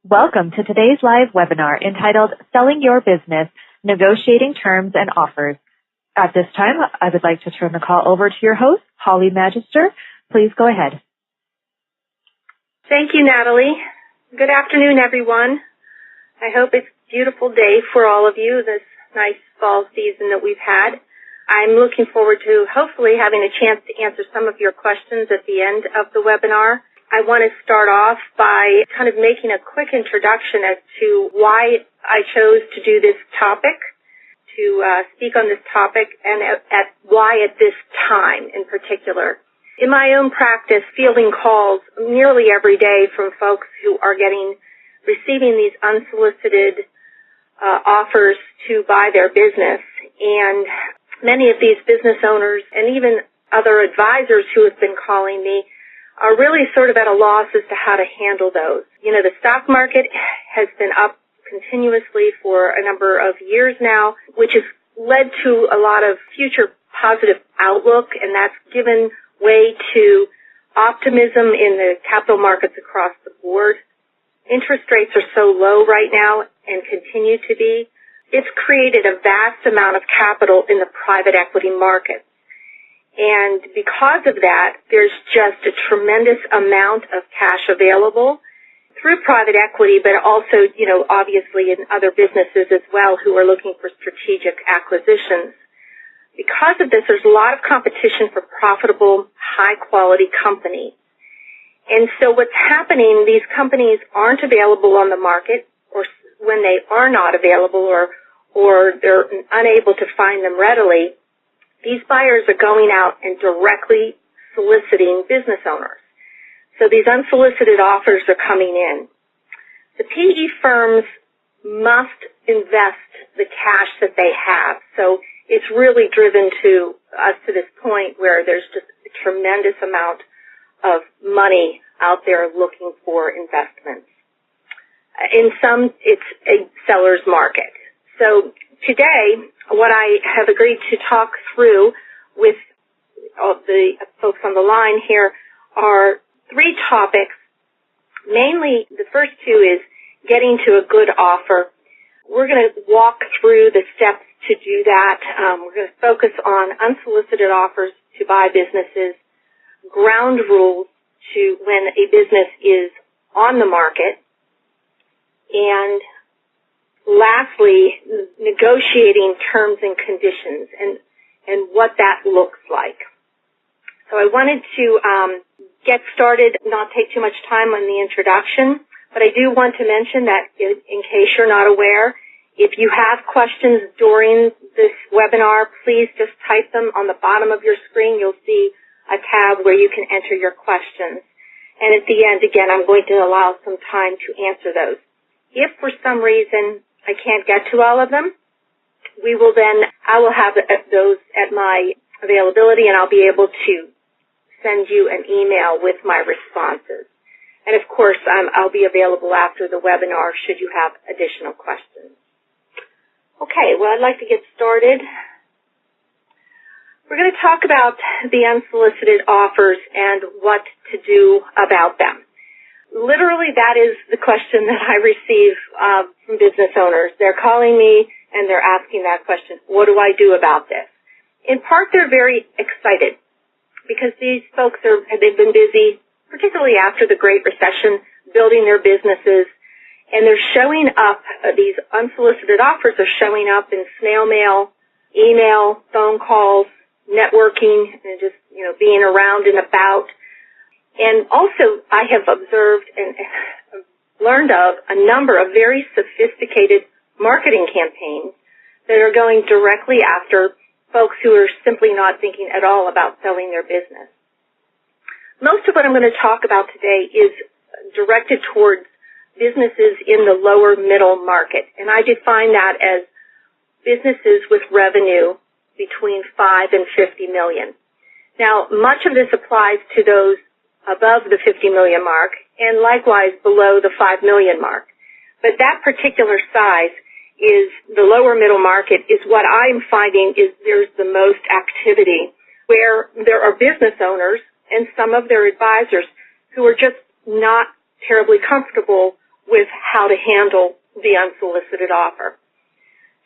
Welcome to today's live webinar entitled Selling Your Business, Negotiating Terms and Offers. At this time, I would like to turn the call over to your host, Holly Magister. Please go ahead. Thank you, Natalie. Good afternoon, everyone. I hope it's a beautiful day for all of you this nice fall season that we've had. I'm looking forward to hopefully having a chance to answer some of your questions at the end of the webinar. I want to start off by kind of making a quick introduction as to why I chose to do this topic, to speak on this topic, and why at this time in particular. In my own practice, fielding calls nearly every day from folks who are receiving these unsolicited offers to buy their business, and many of these business owners and even other advisors who have been calling me are really sort of at a loss as to how to handle those. You know, the stock market has been up continuously for a number of years now, which has led to a lot of future positive outlook, and that's given way to optimism in the capital markets across the board. Interest rates are so low right now and continue to be. It's created a vast amount of capital in the private equity market. And because of that, there's just a tremendous amount of cash available through private equity, but also, you know, obviously in other businesses as well who are looking for strategic acquisitions. Because of this, there's a lot of competition for profitable, high-quality companies. And so what's happening, these companies aren't available on the market, or when they are not available or they're unable to find them readily, these buyers are going out and directly soliciting business owners. So these unsolicited offers are coming in. The PE firms must invest the cash that they have. So it's really driven to us to this point where there's just a tremendous amount of money out there looking for investments. In some, it's a seller's market. So today, what I have agreed to talk through with all the folks on the line here are three topics. Mainly, the first two is getting to a good offer. We're going to walk through the steps to do that. We're going to focus on unsolicited offers to buy businesses, ground rules to when a business is on the market, and lastly, negotiating terms and conditions and what that looks like. So I wanted to get started, not take too much time on the introduction, but I do want to mention that in case you're not aware, if you have questions during this webinar, please just type them on the bottom of your screen. You'll see a tab where you can enter your questions. And at the end, again, I'm going to allow some time to answer those. If for some reason I can't get to all of them, I will have those at my availability, and I'll be able to send you an email with my responses. And of course, I'll be available after the webinar should you have additional questions. Okay, well, I'd like to get started. We're going to talk about the unsolicited offers and what to do about them. Literally, that is the question that I receive from business owners. They're calling me and they're asking that question, what do I do about this? In part, they're very excited because these folks they've been busy, particularly after the Great Recession, building their businesses, and they're showing up, these unsolicited offers are showing up in snail mail, email, phone calls, networking, and just, you know, being around and about. And also, I have observed and learned of a number of very sophisticated marketing campaigns that are going directly after folks who are simply not thinking at all about selling their business. Most of what I'm going to talk about today is directed towards businesses in the lower middle market, and I define that as businesses with revenue between $5 and $50 million. Now, much of this applies to those above the $50 million mark, and likewise below the $5 million mark. But that particular size is the lower middle market is what I'm finding is there's the most activity, where there are business owners and some of their advisors who are just not terribly comfortable with how handle the unsolicited offer.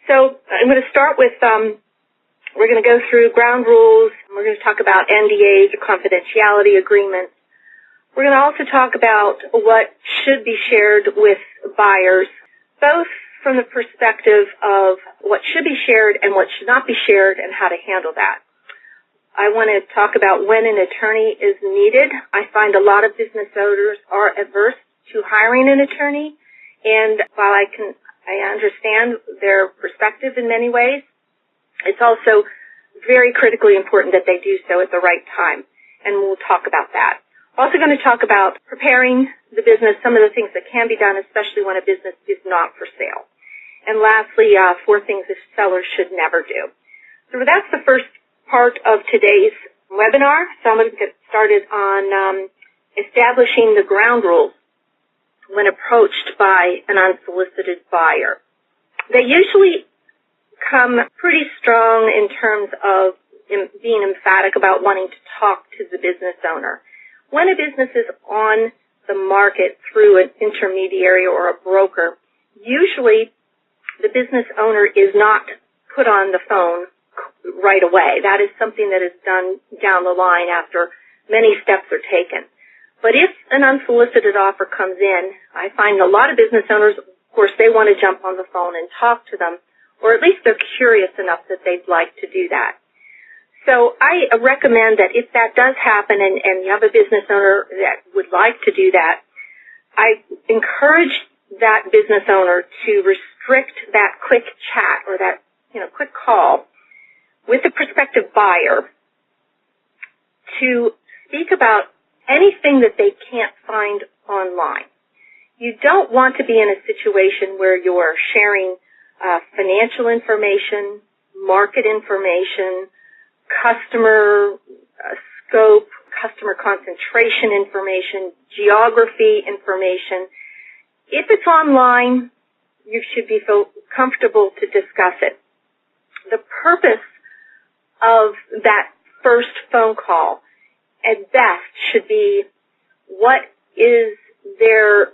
So I'm going to start with, we're going to go through ground rules. We're going to talk about NDAs or confidentiality agreements. We're going to also talk about what should be shared with buyers, both from the perspective of what should be shared and what should not be shared and how to handle that. I want to talk about when an attorney is needed. I find a lot of business owners are averse to hiring an attorney, and while I understand their perspective in many ways, it's also very critically important that they do so at the right time, and we'll talk about that. Also going to talk about preparing the business, some of the things that can be done, especially when a business is not for sale. And lastly, 4 things a seller should never do. So that's the first part of today's webinar. So I'm going to get started on establishing the ground rules when approached by an unsolicited buyer. They usually come pretty strong in terms of being emphatic about wanting to talk to the business owner. When a business is on the market through an intermediary or a broker, usually the business owner is not put on the phone right away. That is something that is done down the line after many steps are taken. But if an unsolicited offer comes in, I find a lot of business owners, of course, they want to jump on the phone and talk to them, or at least they're curious enough that they'd like to do that. So I recommend that if that does happen and you have a business owner that would like to do that, I encourage that business owner to restrict that quick chat or that, quick call with the prospective buyer to speak about anything that they can't find online. You don't want to be in a situation where you're sharing financial information, market information, customer scope, customer concentration information, geography information. If it's online, you should feel comfortable to discuss it. The purpose of that first phone call at best should be, what is there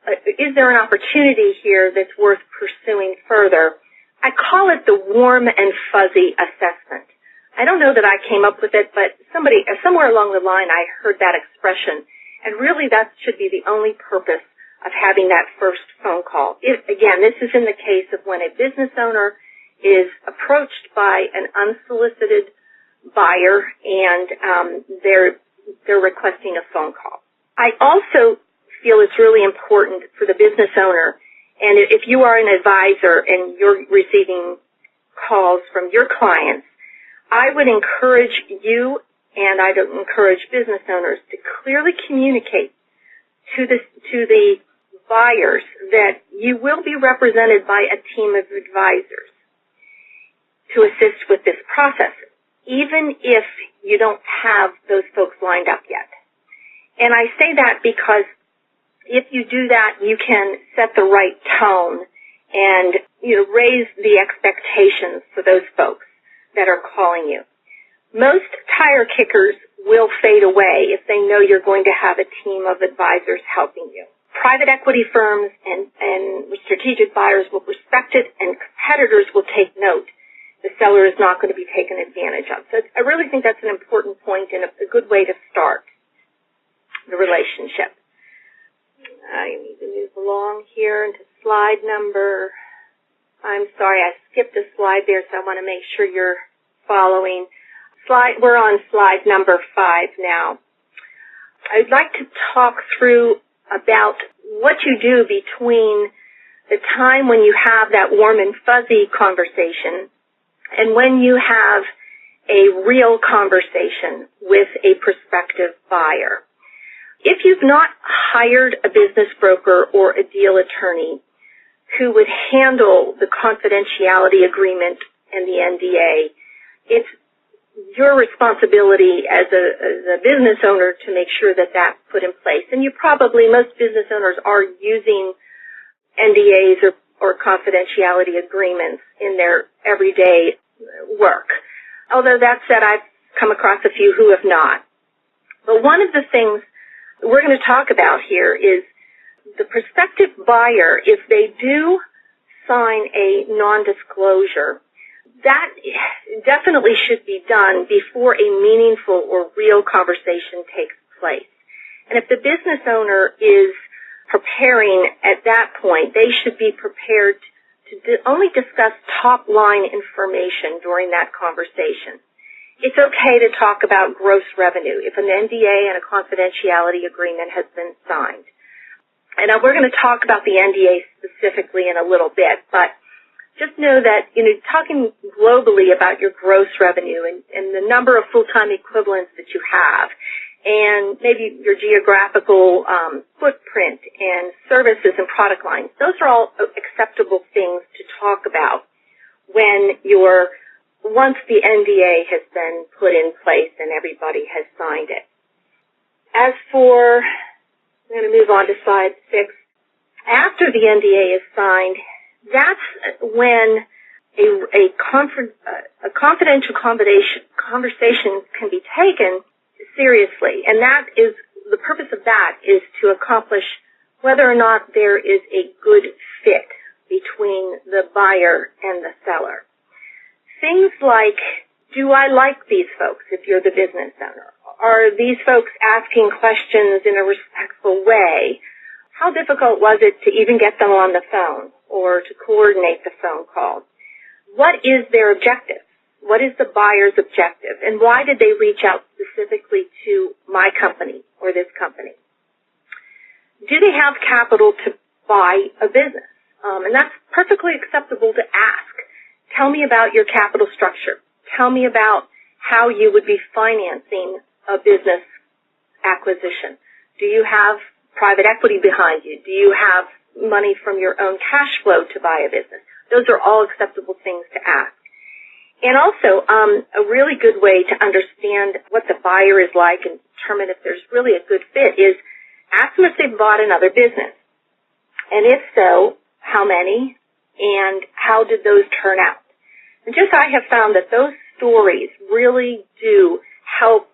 an opportunity here that's worth pursuing further? I call it the warm and fuzzy assessment. I don't know that I came up with it, but somewhere along the line I heard that expression, and really that should be the only purpose of having that first phone call. Again, this is in the case of when a business owner is approached by an unsolicited buyer and they're requesting a phone call. I also feel it's really important for the business owner, and if you are an advisor and you're receiving calls from your clients, I would encourage you and I'd encourage business owners to clearly communicate to the buyers that you will be represented by a team of advisors to assist with this process, even if you don't have those folks lined up yet. And I say that because if you do that, you can set the right tone and raise the expectations for those folks that are calling you. Most tire kickers will fade away if they know you're going to have a team of advisors helping you. Private equity firms and strategic buyers will respect it, and competitors will take note. The seller is not going to be taken advantage of. So I really think that's an important point and a good way to start the relationship. I need to move along here into slide number. I'm sorry, I skipped a slide there, so I want to make sure you're following. We're on slide number 5 now. I'd like to talk through about what you do between the time when you have that warm and fuzzy conversation and when you have a real conversation with a prospective buyer. If you've not hired a business broker or a deal attorney who would handle the confidentiality agreement and the NDA, it's your responsibility as a business owner to make sure that that's put in place. And most business owners are using NDAs or confidentiality agreements in their everyday work. Although that said, I've come across a few who have not. But one of the things we're going to talk about here is the prospective buyer, if they do sign a non-disclosure, that definitely should be done before a meaningful or real conversation takes place. And if the business owner is preparing at that point, they should be prepared to only discuss top-line information during that conversation. It's okay to talk about gross revenue if an NDA and a confidentiality agreement has been signed. And we're going to talk about the NDA specifically in a little bit, but just know that, talking globally about your gross revenue and the number of full-time equivalents that you have, and maybe your geographical footprint and services and product lines, those are all acceptable things to talk about once the NDA has been put in place and everybody has signed it. I'm going to move on to slide 6. After the NDA is signed, that's when a confidential conversation can be taken seriously, and the purpose of that is to accomplish whether or not there is a good fit between the buyer and the seller. Things like, do I like these folks if you're the business owner? Are these folks asking questions in a respectful way? How difficult was it to even get them on the phone or to coordinate the phone call? What is their objective? What is the buyer's objective? And why did they reach out specifically to my company or this company? Do they have capital to buy a business? And that's perfectly acceptable to ask. Tell me about your capital structure. Tell me about how you would be financing a business acquisition. Do you have private equity behind you? Do you have money from your own cash flow to buy a business? Those are all acceptable things to ask. And also, a really good way to understand what the buyer is like and determine if there's really a good fit is ask them if they've bought another business. And if so, how many and how did those turn out? And I have found that those stories really do help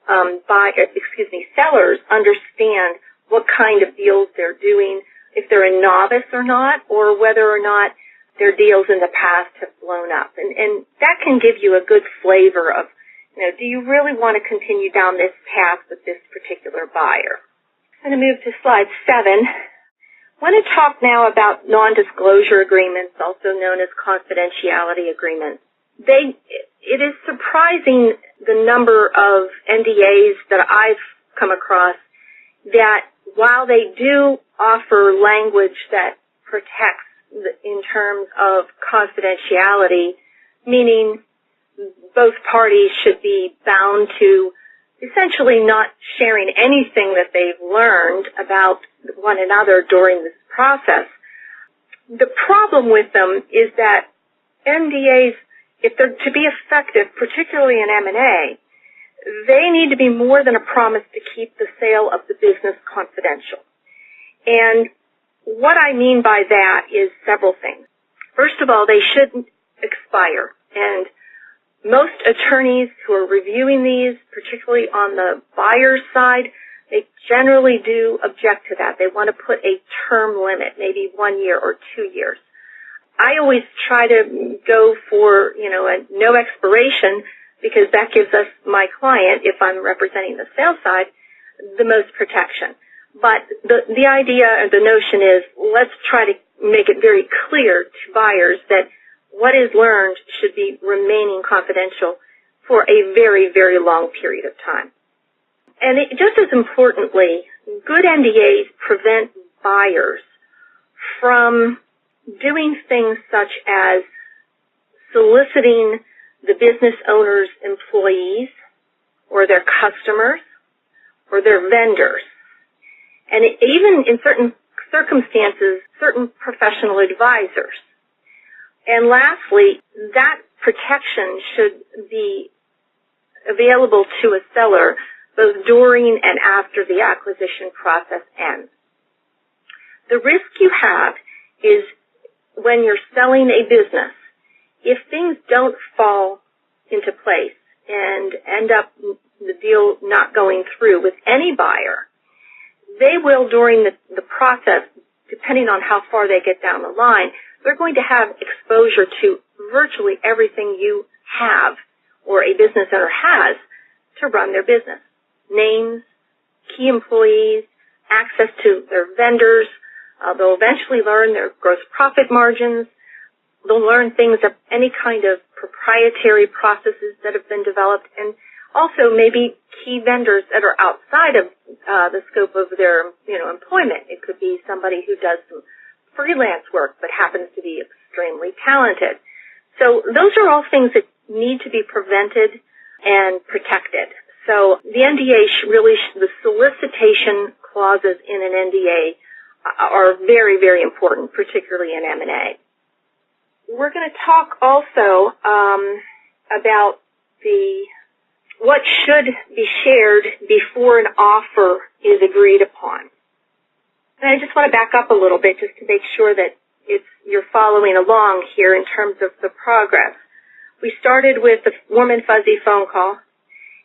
sellers understand what kind of deals they're doing, if they're a novice or not, or whether or not their deals in the past have blown up. And that can give you a good flavor of, do you really want to continue down this path with this particular buyer? I'm going to move to slide 7. I want to talk now about non-disclosure agreements, also known as confidentiality agreements. It is surprising the number of NDAs that I've come across that while they do offer language that protects in terms of confidentiality, meaning both parties should be bound to essentially not sharing anything that they've learned about one another during this process. The problem with them is that NDAs, if they're to be effective, particularly in M&A, they need to be more than a promise to keep the sale of the business confidential. And what I mean by that is several things. First of all, they shouldn't expire. And most attorneys who are reviewing these, particularly on the buyer's side, they generally do object to that. They want to put a term limit, maybe 1 year or 2 years. I always try to go for, a no expiration because that gives us, my client, if I'm representing the sales side, the most protection. But the idea or the notion is let's try to make it very clear to buyers that what is learned should be remaining confidential for a very, very long period of time. And just as importantly, good NDAs prevent buyers from doing things such as soliciting the business owner's employees or their customers or their vendors. And even in certain circumstances, certain professional advisors. And lastly, that protection should be available to a seller both during and after the acquisition process ends. The risk you have is when you're selling a business, if things don't fall into place and end up the deal not going through with any buyer, they will, during the process, depending on how far they get down the line, they're going to have exposure to virtually everything you have or a business owner has to run their business. Names, key employees, access to their vendors. They'll eventually learn their gross profit margins. They'll learn things of any kind of proprietary processes that have been developed, and also maybe key vendors that are outside of the scope of their employment. It could be somebody who does some freelance work but happens to be extremely talented. So those are all things that need to be prevented and protected. So the NDA the solicitation clauses in an NDA are very, very important, particularly in M&A. We're going to talk also about what should be shared before an offer is agreed upon. And I just want to back up a little bit just to make sure that you're following along here in terms of the progress. We started with the warm and fuzzy phone call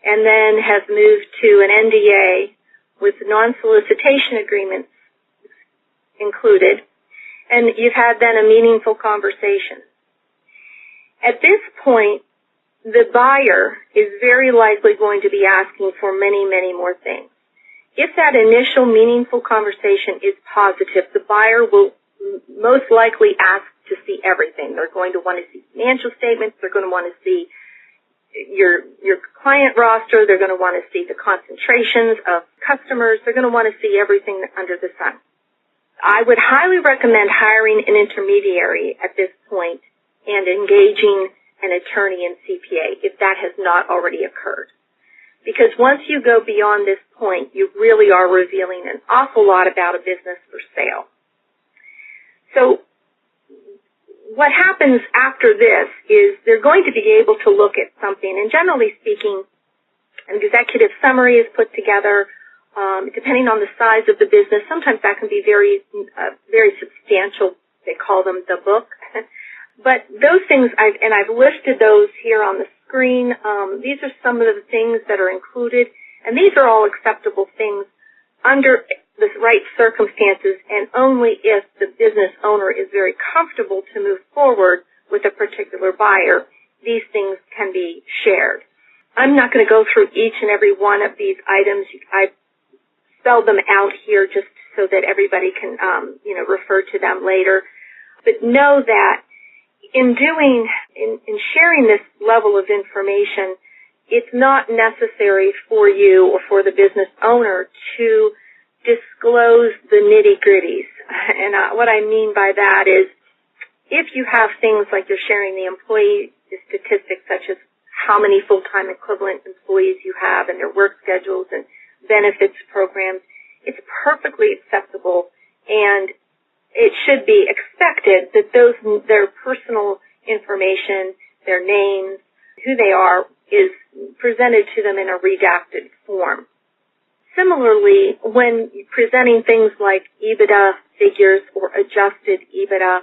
and then have moved to an NDA with non-solicitation agreements included, and you've had then a meaningful conversation. At this point, the buyer is very likely going to be asking for many, many more things. If that initial meaningful conversation is positive, the buyer will most likely ask to see everything. They're going to want to see financial statements. They're going to want to see your client roster. They're going to want to see the concentrations of customers. They're going to want to see everything under the sun. I would highly recommend hiring an intermediary at this point and engaging an attorney and CPA if that has not already occurred. Because once you go beyond this point, you really are revealing an awful lot about a business for sale. So what happens after this is they're going to be able to look at something, and generally speaking, an executive summary is put together. Depending on the size of the business, sometimes that can be very substantial. They call them the book. But those things, I've listed those here on the screen. These are some of the things that are included, and these are all acceptable things under the right circumstances, and only if the business owner is very comfortable to move forward with a particular buyer, these things can be shared. I'm not going to go through each and every one of these items. I spelled them out here just so that everybody can, refer to them later. But know that in sharing this level of information, it's not necessary for you or for the business owner to disclose the nitty-gritties. And what I mean by that is if you have things like you're sharing the employee statistics, such as how many full-time equivalent employees you have and their work schedules and benefits programs, it's perfectly acceptable, and it should be expected that their personal information, their names, who they are, is presented to them in a redacted form. Similarly, when presenting things like EBITDA figures or adjusted EBITDA,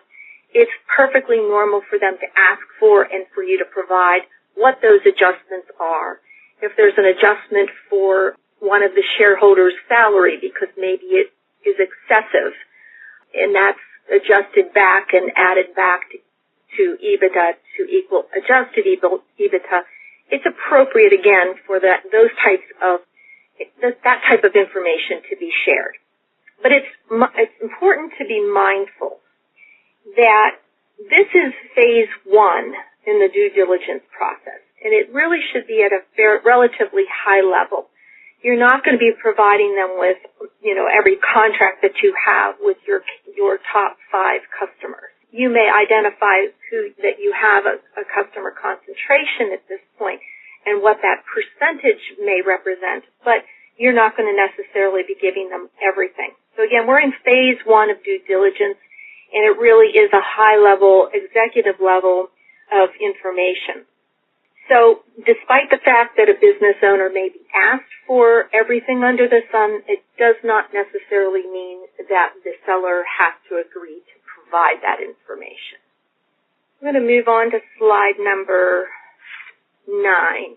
it's perfectly normal for them to ask for and for you to provide what those adjustments are. If there's an adjustment for one of the shareholders' salary because maybe it is excessive, and that's adjusted back and added back to EBITDA to equal adjusted EBITDA, it's appropriate again for that type of information to be shared. But it's important to be mindful that this is phase one in the due diligence process, and it really should be at a relatively high level. You're not going to be providing them with, every contract that you have with your top 5 customers. You may identify that you have a customer concentration at this point and what that percentage may represent, but you're not going to necessarily be giving them everything. So again, we're in phase one of due diligence, and it really is a high-level, executive level of information. So despite the fact that a business owner may be asked for everything under the sun, it does not necessarily mean that the seller has to agree to provide that information. I'm going to move on to slide number 9. I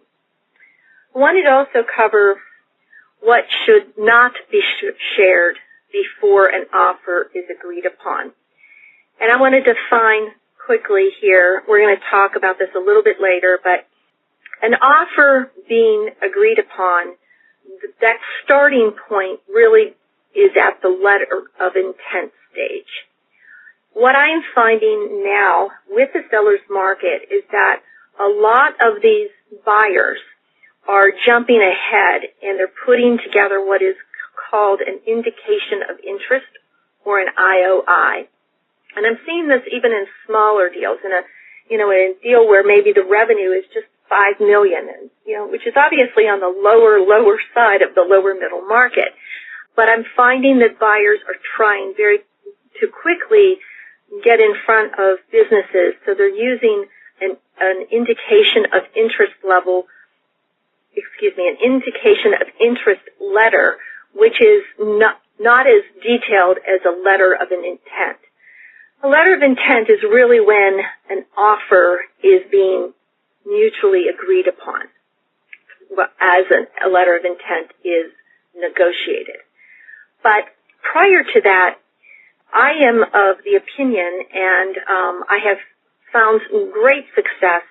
wanted to also cover what should not be shared before an offer is agreed upon. And I want to define quickly here, we're going to talk about this a little bit later, but an offer being agreed upon, that starting point really is at the letter of intent stage. What I am finding now with the seller's market is that a lot of these buyers are jumping ahead and they're putting together what is called an indication of interest or an IOI. And I'm seeing this even in smaller deals, in a deal where maybe the revenue is just $5 million, which is obviously on the lower side of the lower middle market. But I'm finding that buyers are trying to quickly get in front of businesses, so they're using an indication of interest an indication of interest letter, which is not as detailed as a letter of an intent. A letter of intent is really when an offer is being mutually agreed upon, as a letter of intent is negotiated. But prior to that, I am of the opinion, and I have found great success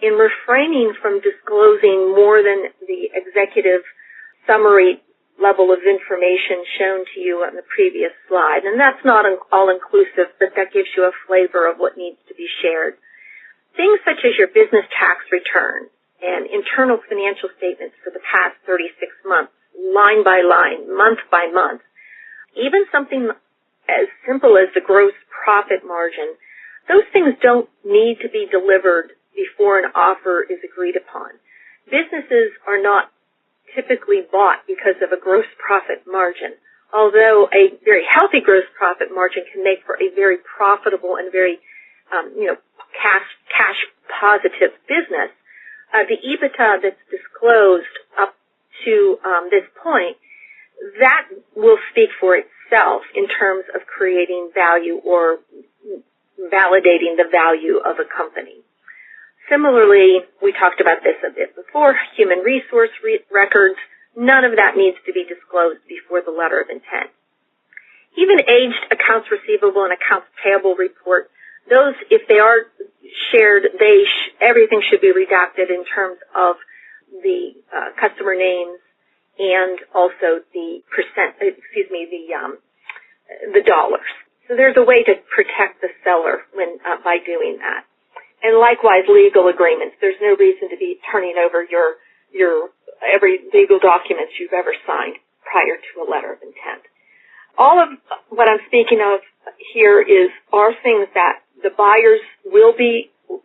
in refraining from disclosing more than the executive summary level of information shown to you on the previous slide. And that's not all-inclusive, but that gives you a flavor of what needs to be shared. Things such as your business tax return and internal financial statements for the past 36 months, line by line, month by month, even something as simple as the gross profit margin, those things don't need to be delivered before an offer is agreed upon. Businesses are not typically bought because of a gross profit margin, although a very healthy gross profit margin can make for a very profitable and very, cash positive business. The EBITDA that's disclosed up to this point, that will speak for itself in terms of creating value or validating the value of a company. Similarly, we talked about this a bit before, human resource records, none of that needs to be disclosed before the letter of intent. Even aged accounts receivable and accounts payable report, those, if they are shared, everything should be redacted in terms of the customer names and also the the dollars. So there's a way to protect the seller by doing that. And likewise, legal agreements. There's no reason to be turning over your every legal documents you've ever signed prior to a letter of intent. All of what I'm speaking of here are things that the buyers will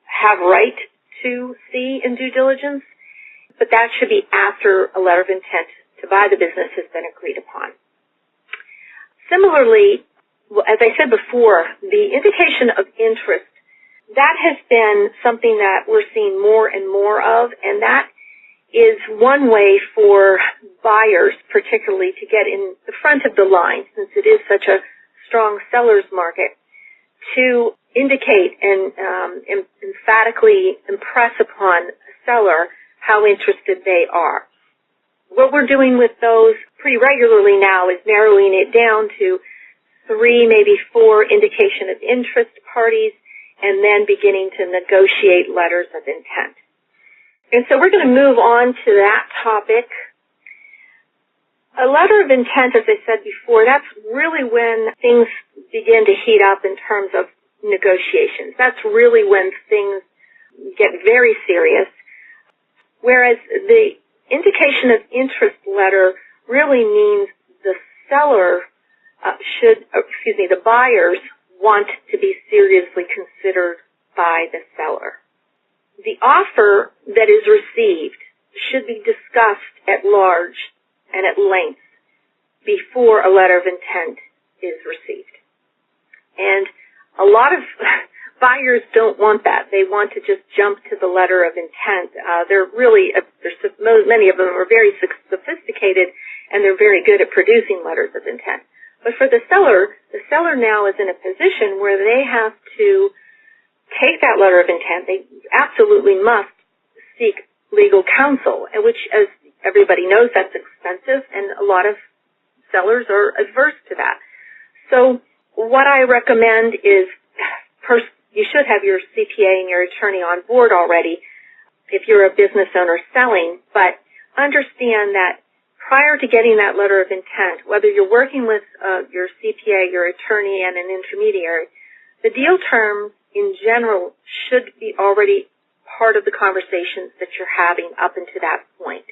have right to see in due diligence, but that should be after a letter of intent to buy the business has been agreed upon. Similarly, as I said before, the indication of interest, that has been something that we're seeing more and more of, and that is one way for buyers particularly to get in the front of the line, since it is such a strong seller's market, to indicate and emphatically impress upon a seller how interested they are. What we're doing with those pretty regularly now is narrowing it down to 3, maybe 4 indication of interest parties, and then beginning to negotiate letters of intent. And so we're going to move on to that topic. A letter of intent, as I said before, that's really when things begin to heat up in terms of negotiations. That's really when things get very serious, whereas the indication of interest letter really means the the buyers want to be seriously considered by the seller. The offer that is received should be discussed at large and at length before a letter of intent is received. And a lot of buyers don't want that. They want to just jump to the letter of intent. Many of them are very sophisticated, and they're very good at producing letters of intent. But for the seller now is in a position where they have to take that letter of intent. They absolutely must seek legal counsel, which, as everybody knows, that's expensive, and a lot of sellers are adverse to that. So what I recommend is first, you should have your CPA and your attorney on board already if you're a business owner selling, but understand that prior to getting that letter of intent, whether you're working with your CPA, your attorney, and an intermediary, the deal terms in general should be already part of the conversations that you're having up until that point.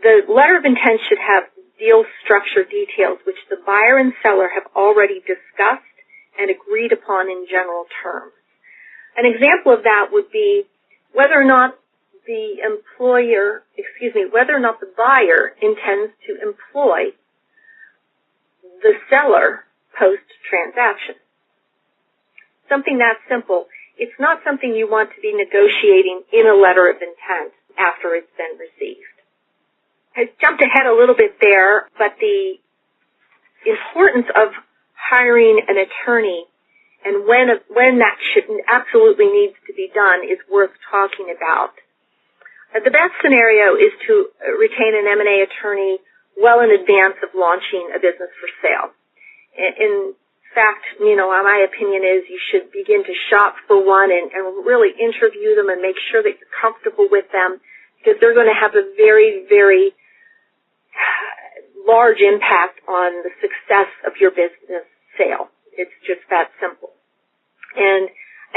The letter of intent should have deal structure details which the buyer and seller have already discussed and agreed upon in general terms. An example of that would be whether or not whether or not the buyer intends to employ the seller post-transaction. Something that simple. It's not something you want to be negotiating in a letter of intent after it's been received. I jumped ahead a little bit there, but the importance of hiring an attorney and when that absolutely needs to be done is worth talking about. The best scenario is to retain an M&A attorney well in advance of launching a business for sale. In fact, my opinion is you should begin to shop for one and really interview them and make sure that you're comfortable with them, because they're going to have a very, very large impact on the success of your business sale. It's just that simple. And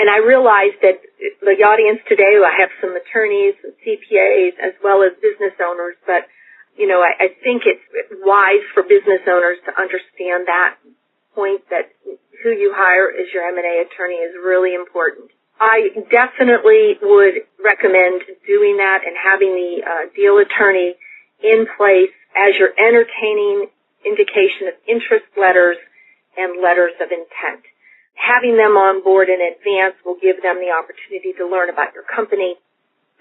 I realize that the audience today, I have some attorneys and CPAs as well as business owners, but, I think it's wise for business owners to understand that point, that who you hire as your M&A attorney is really important. I definitely would recommend doing that and having the deal attorney in place as you're entertaining indication of interest letters and letters of intent. Having them on board in advance will give them the opportunity to learn about your company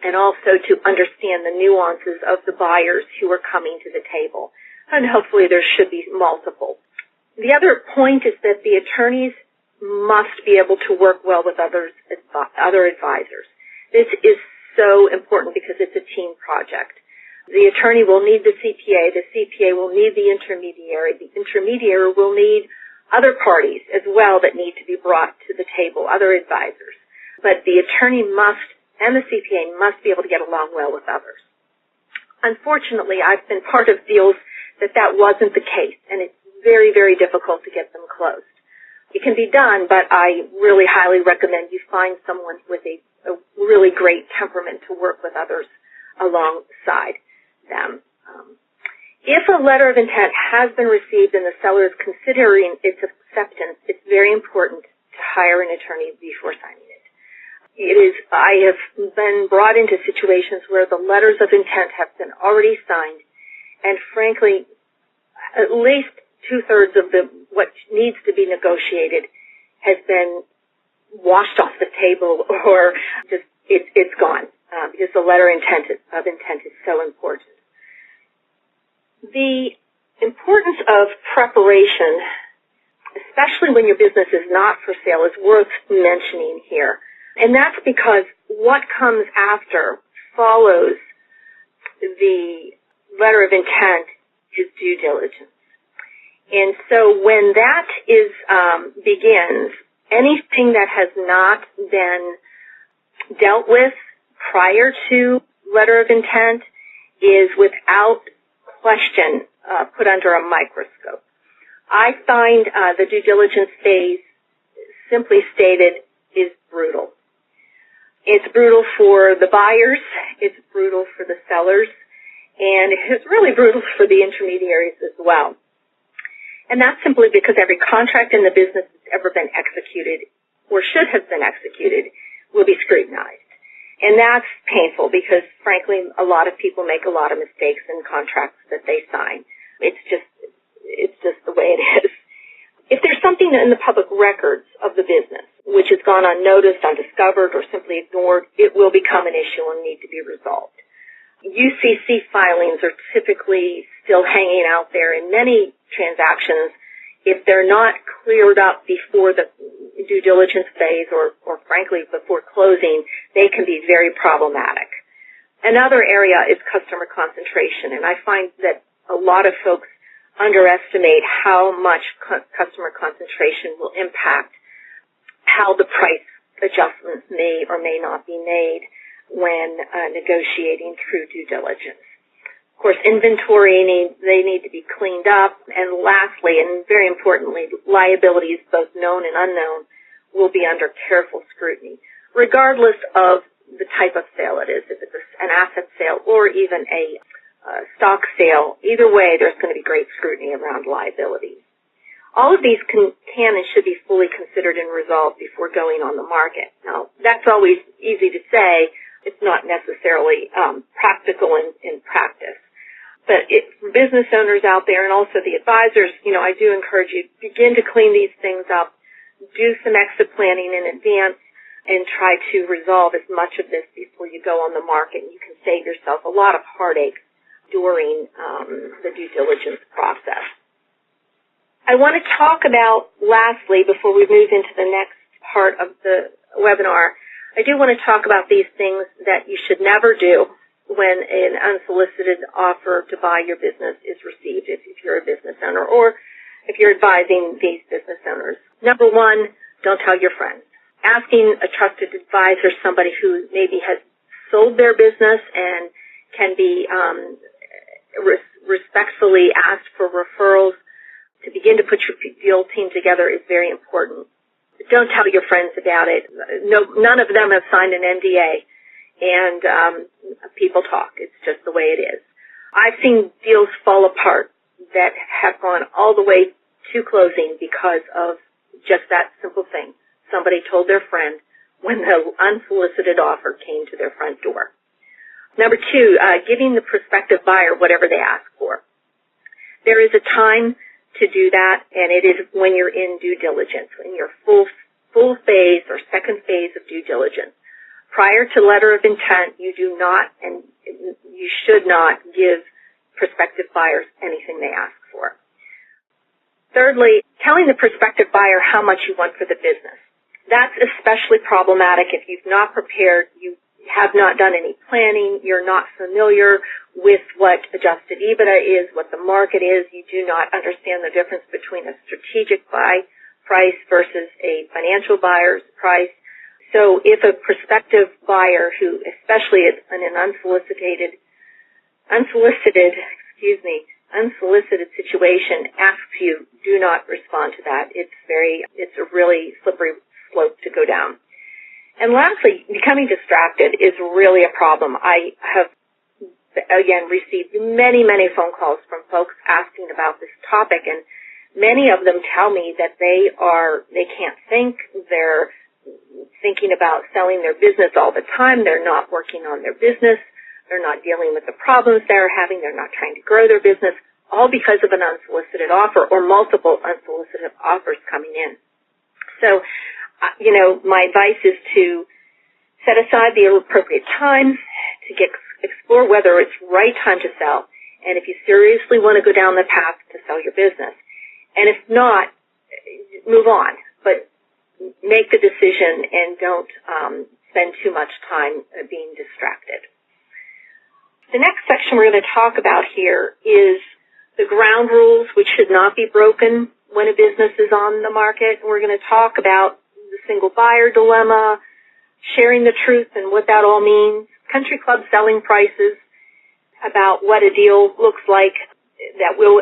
and also to understand the nuances of the buyers who are coming to the table. And hopefully there should be multiple. The other point is that the attorneys must be able to work well with other advisors. This is so important because it's a team project. The attorney will need the CPA will need the intermediary will need other parties as well that need to be brought to the table, other advisors. But the attorney and the CPA must be able to get along well with others. Unfortunately, I've been part of deals that wasn't the case, and it's very, very difficult to get them closed. It can be done, but I really highly recommend you find someone with a really great temperament to work with others alongside them. If a letter of intent has been received and the seller is considering its acceptance, it's very important to hire an attorney before signing it. I have been brought into situations where the letters of intent have been already signed, and frankly, at least two-thirds of what needs to be negotiated has been washed off the table, or just it's gone because the letter of intent is so important. The importance of preparation, especially when your business is not for sale, is worth mentioning here. And that's because what comes after follows the letter of intent is due diligence. And so when that begins, anything that has not been dealt with prior to letter of intent is without question put under a microscope. I find the due diligence phase, simply stated, is brutal. It's brutal for the buyers, it's brutal for the sellers, and it's really brutal for the intermediaries as well. And that's simply because every contract in the business that's ever been executed or should have been executed will be scrutinized. And that's painful because, frankly, a lot of people make a lot of mistakes in contracts that they sign. It's just the way it is. If there's something in the public records of the business which has gone unnoticed, undiscovered, or simply ignored, it will become an issue and need to be resolved. UCC filings are typically still hanging out there in many transactions. If they're not cleared up before the due diligence phase or frankly before closing, they can be very problematic. Another area is customer concentration, and I find that a lot of folks underestimate how much customer concentration will impact how the price adjustments may or may not be made when negotiating through due diligence. Of course, inventory they need to be cleaned up, and lastly, and very importantly, liabilities, both known and unknown, will be under careful scrutiny, regardless of the type of sale it is, if it's an asset sale or even a stock sale. Either way, there's going to be great scrutiny around liabilities. All of these can and should be fully considered and resolved before going on the market. Now, that's always easy to say. It's not necessarily practical in practice. But for business owners out there and also the advisors, I do encourage you, begin to clean these things up, do some exit planning in advance, and try to resolve as much of this before you go on the market. You can save yourself a lot of heartache during the due diligence process. I want to talk about, lastly, before we move into the next part of the webinar, I do want to talk about these things that you should never do when an unsolicited offer to buy your business is received, if you're a business owner or if you're advising these business owners. Number one, don't tell your friends. Asking a trusted advisor, somebody who maybe has sold their business and can be respectfully asked for referrals to begin to put your deal team together is very important. Don't tell your friends about it. No, none of them have signed an NDA. And people talk. It's just the way it is. I've seen deals fall apart that have gone all the way to closing because of just that simple thing. Somebody told their friend when the unsolicited offer came to their front door. Number two, giving the prospective buyer whatever they ask for. There is a time to do that, and it is when you're in due diligence, in your full phase or second phase of due diligence. Prior to letter of intent, you do not and you should not give prospective buyers anything they ask for. Thirdly, telling the prospective buyer how much you want for the business. That's especially problematic if you've not prepared, you have not done any planning, you're not familiar with what adjusted EBITDA is, what the market is, you do not understand the difference between a strategic buy price versus a financial buyer's price. So if a prospective buyer who, especially in an unsolicited situation asks you, do not respond to that. It's a really slippery slope to go down. And lastly, becoming distracted is really a problem. I have, again, received many, many phone calls from folks asking about this topic, and many of them tell me that they can't think, they're thinking about selling their business all the time. They're not working on their business. They're not dealing with the problems they're having. They're not trying to grow their business, all because of an unsolicited offer or multiple unsolicited offers coming in. So, my advice is to set aside the appropriate time to explore whether it's right time to sell, and if you seriously want to go down the path to sell your business. And if not, move on. But make the decision and don't spend too much time being distracted. The next section we're going to talk about here is the ground rules, which should not be broken when a business is on the market. We're going to talk about the single buyer dilemma, sharing the truth and what that all means, country club selling prices, about what a deal looks like that will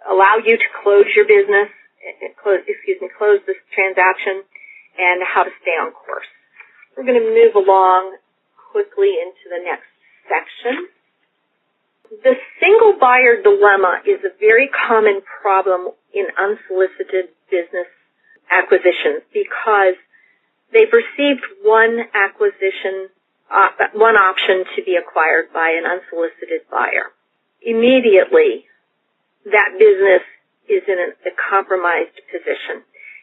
allow you to close your business, close this transaction, and how to stay on course. We're going to move along quickly into the next section. The single buyer dilemma is a very common problem in unsolicited business acquisitions because they've received one option to be acquired by an unsolicited buyer. Immediately, that business is in a compromised position.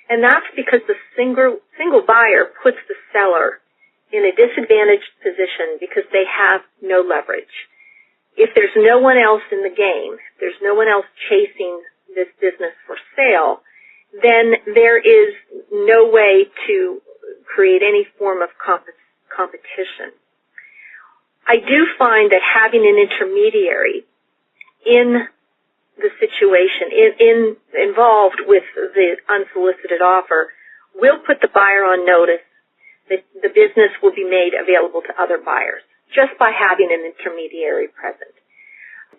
And that's because the single buyer puts the seller in a disadvantaged position because they have no leverage. If there's no one else in the game, there's no one else chasing this business for sale, then there is no way to create any form of competition. I do find that having an intermediary in the situation involved with the unsolicited offer will put the buyer on notice that the business will be made available to other buyers just by having an intermediary present.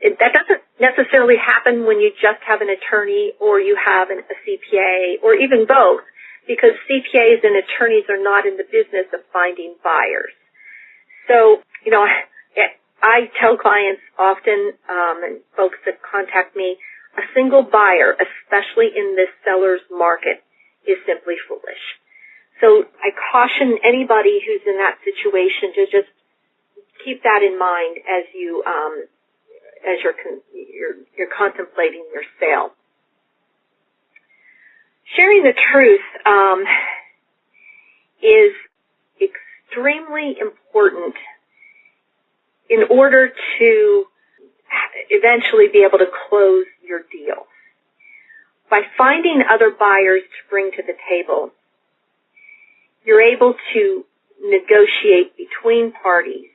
That doesn't necessarily happen when you just have an attorney or you have a CPA or even both, because CPAs and attorneys are not in the business of finding buyers. So, I tell clients often, and folks that contact me, a single buyer, especially in this seller's market, is simply foolish. So I caution anybody who's in that situation to just keep that in mind as you're contemplating your sale. Sharing the truth is extremely important in order to eventually be able to close your deal. By finding other buyers to bring to the table, you're able to negotiate between parties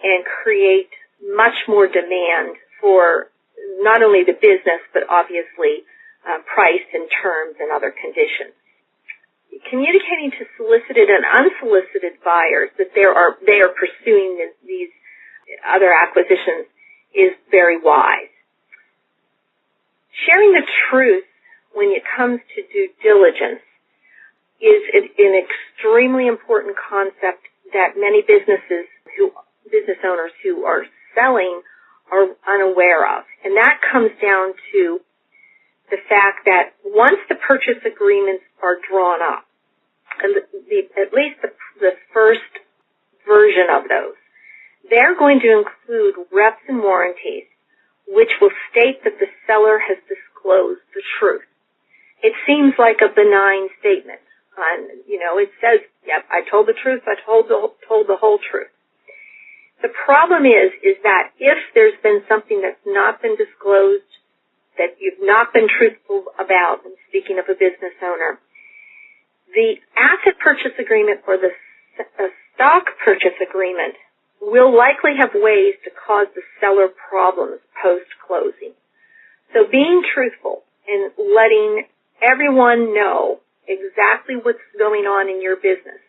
and create much more demand for not only the business, but obviously price and terms and other conditions. Communicating to solicited and unsolicited buyers that they are pursuing these other acquisitions is very wise. Sharing the truth when it comes to due diligence is an extremely important concept that many business owners who are selling are unaware of. And that comes down to the fact that once the purchase agreements are drawn up, at least the first version of those, they're going to include reps and warranties, which will state that the seller has disclosed the truth. It seems like a benign statement. It says, yep, I told the truth, I told the whole truth. The problem is that if there's been something that's not been disclosed, that you've not been truthful about, and speaking of a business owner, the asset purchase agreement or the stock purchase agreement will likely have ways to cause the seller problems post-closing. So being truthful and letting everyone know exactly what's going on in your business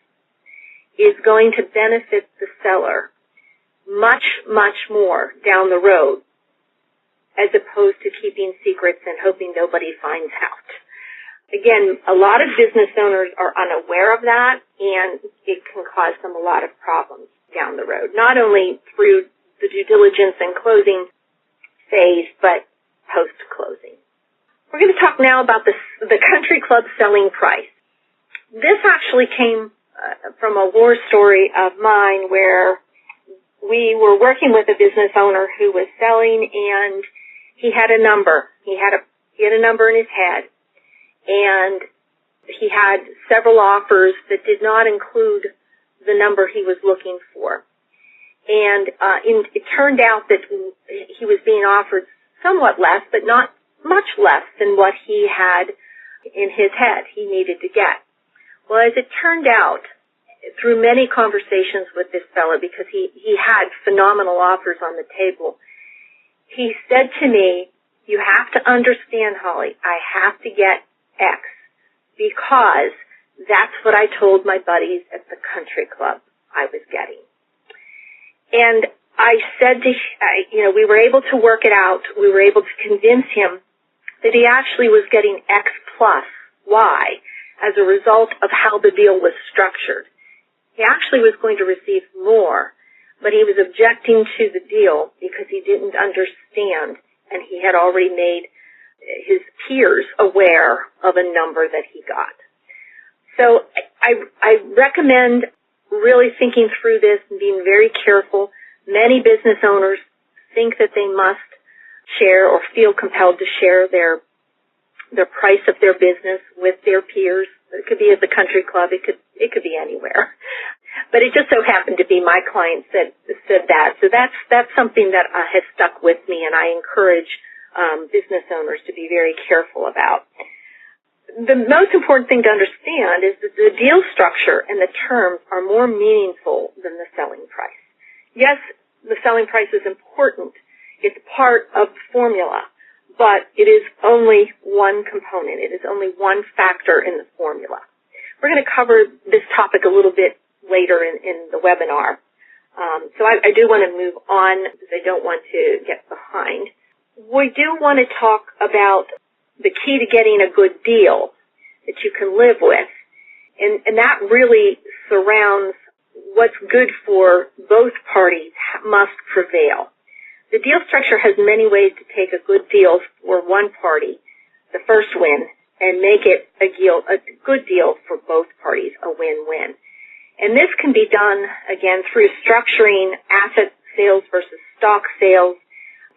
is going to benefit the seller much, much more down the road, as opposed to keeping secrets and hoping nobody finds out. Again, a lot of business owners are unaware of that, and it can cause them a lot of problems down the road, not only through the due diligence and closing phase, but post-closing. We're going to talk now about the country club selling price. This actually came from a war story of mine where we were working with a business owner who was selling, and he had a number. He had a number in his head, and he had several offers that did not include the number he was looking for. And it turned out that he was being offered somewhat less, but not much less than what he had in his head he needed to get. Well, as it turned out, through many conversations with this fellow, because he had phenomenal offers on the table, he said to me, "You have to understand, Holly, I have to get X because that's what I told my buddies at the country club I was getting." And I said to, we were able to work it out. We were able to convince him that he actually was getting X plus Y as a result of how the deal was structured. He actually was going to receive more, but he was objecting to the deal because he didn't understand, and he had already made his peers aware of a number that he got. So I recommend really thinking through this and being very careful. Many business owners think that they must share or feel compelled to share their price of their business with their peers. It could be at the country club. It could be anywhere. But it just so happened to be my client said that. So that's something that has stuck with me, and I encourage business owners to be very careful about. The most important thing to understand is that the deal structure and the terms are more meaningful than the selling price. Yes, the selling price is important. It's part of the formula. but it is only one component. It is only one factor in the formula. We're going to cover this topic a little bit later in the webinar. So I do want to move on because I don't want to get behind. We do want to talk about the key to getting a good deal that you can live with, and that really surrounds what's good for both parties must prevail. The deal structure has many ways to take a good deal for one party, the first win, and make it a good deal for both parties, a win-win. And this can be done, again, through structuring asset sales versus stock sales.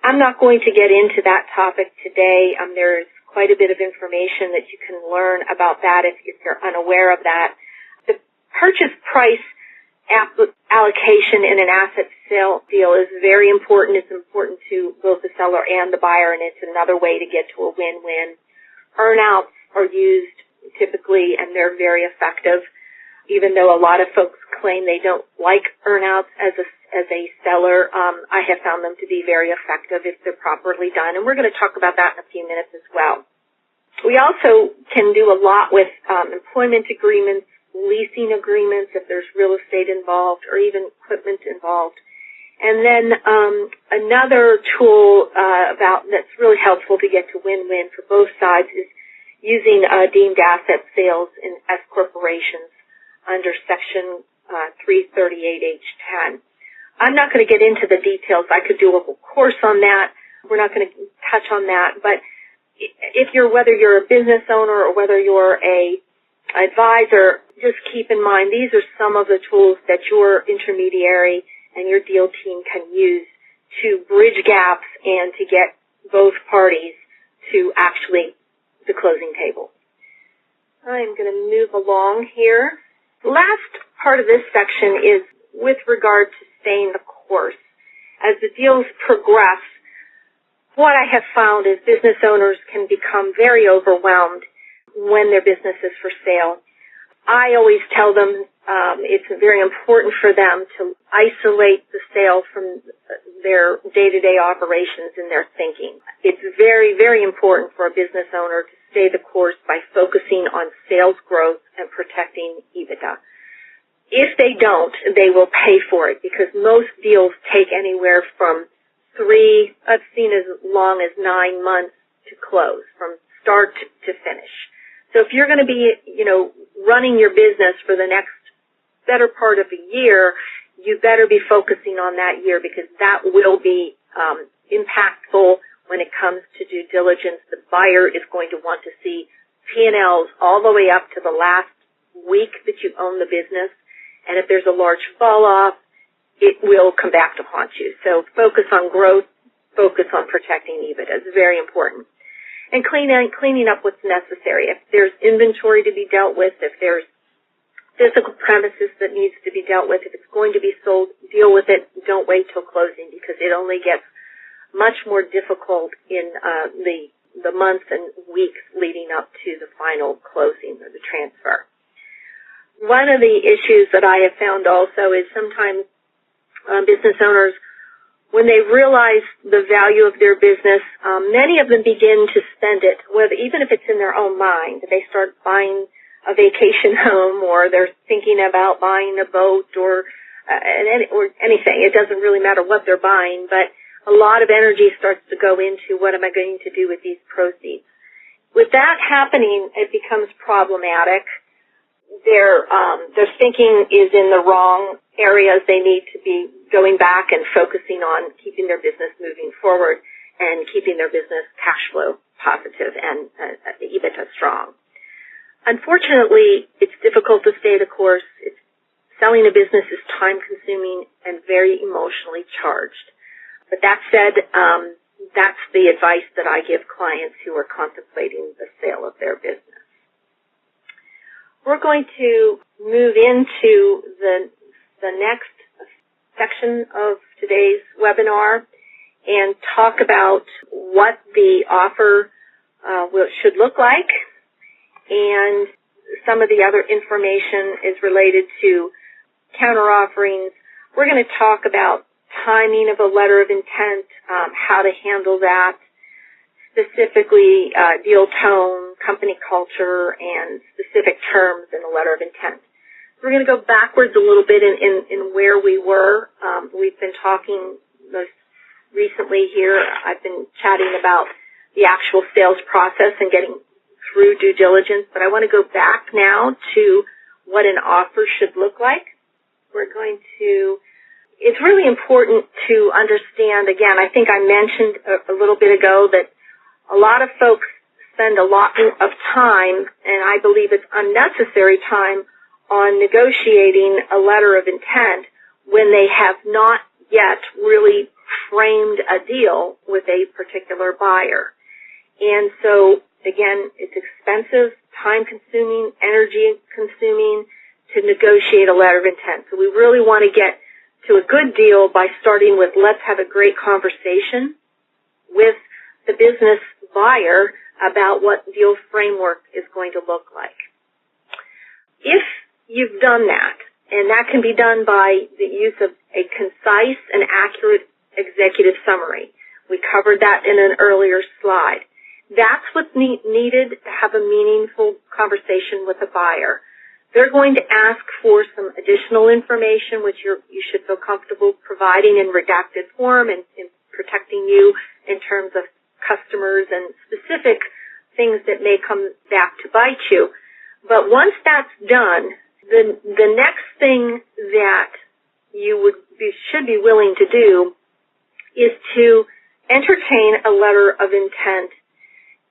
I'm not going to get into that topic today. There's quite a bit of information that you can learn about that if you're unaware of that. The purchase price allocation in an asset sale deal is very important. It's important to both the seller and the buyer, and it's another way to get to a win-win. Earnouts are used typically, and they're very effective, even though a lot of folks claim they don't like earnouts as a seller. I have found them to be very effective if they're properly done, and we're going to talk about that in a few minutes as well. We also can do a lot with employment agreements, leasing agreements if there's real estate involved or even equipment involved. And then another tool that's really helpful to get to win-win for both sides is using deemed asset sales in S corporations under Section 338H10. I'm not going to get into the details. I could do a whole course on that. We're not going to touch on that. But whether you're a business owner or whether you're a advisor, just keep in mind these are some of the tools that your intermediary and your deal team can use to bridge gaps and to get both parties to actually the closing table. I'm going to move along here. The last part of this section is with regard to staying the course. As the deals progress, what I have found is business owners can become very overwhelmed when their business is for sale. I always tell them it's very important for them to isolate the sale from their day-to-day operations and their thinking. It's very, very important for a business owner to stay the course by focusing on sales growth and protecting EBITDA. If they don't, they will pay for it because most deals take anywhere from I've seen as long as 9 months to close, from start to finish. So if you're going to be, running your business for the next better part of a year, you better be focusing on that year because that will be impactful when it comes to due diligence. The buyer is going to want to see P&Ls all the way up to the last week that you own the business. And if there's a large fall off, it will come back to haunt you. So focus on growth, focus on protecting EBITDA. It's very important. And cleaning up what's necessary. If there's inventory to be dealt with, if there's physical premises that needs to be dealt with, if it's going to be sold, deal with it. Don't wait till closing because it only gets much more difficult in the months and weeks leading up to the final closing or the transfer. One of the issues that I have found also is sometimes business owners, when they realize the value of their business, many of them begin to spend it, even if it's in their own mind. They start buying a vacation home, or they're thinking about buying a boat, or anything. It doesn't really matter what they're buying, but a lot of energy starts to go into what am I going to do with these proceeds. With that happening, it becomes problematic. Their thinking is in the wrong areas. They need to be going back and focusing on keeping their business moving forward and keeping their business cash flow positive and EBITDA strong. Unfortunately, it's difficult to stay the course. Selling a business is time-consuming and very emotionally charged. But that said, that's the advice that I give clients who are contemplating the sale of their business. We're going to move into the next section of today's webinar and talk about what the offer should look like, and some of the other information is related to counterofferings. We're going to talk about timing of a letter of intent, how to handle that, specifically deal tone, company culture, and specific terms in the letter of intent. We're going to go backwards a little bit in where we were. We've been talking most recently here. I've been chatting about the actual sales process and getting through due diligence, but I want to go back now to what an offer should look like. It's really important to understand, again, I think I mentioned a little bit ago that a lot of folks spend a lot of time, and I believe it's unnecessary time, on negotiating a letter of intent when they have not yet really framed a deal with a particular buyer. And so, again, it's expensive, time-consuming, energy-consuming to negotiate a letter of intent. So we really want to get to a good deal by starting with, let's have a great conversation with the business buyer about what deal framework is going to look like. If you've done that, and that can be done by the use of a concise and accurate executive summary. We covered that in an earlier slide. That's what's needed to have a meaningful conversation with a buyer. They're going to ask for some additional information, which you should feel comfortable providing in redacted form and in protecting you in terms of customers and specific things that may come back to bite you. But once that's done, the next thing that you should be willing to do is to entertain a letter of intent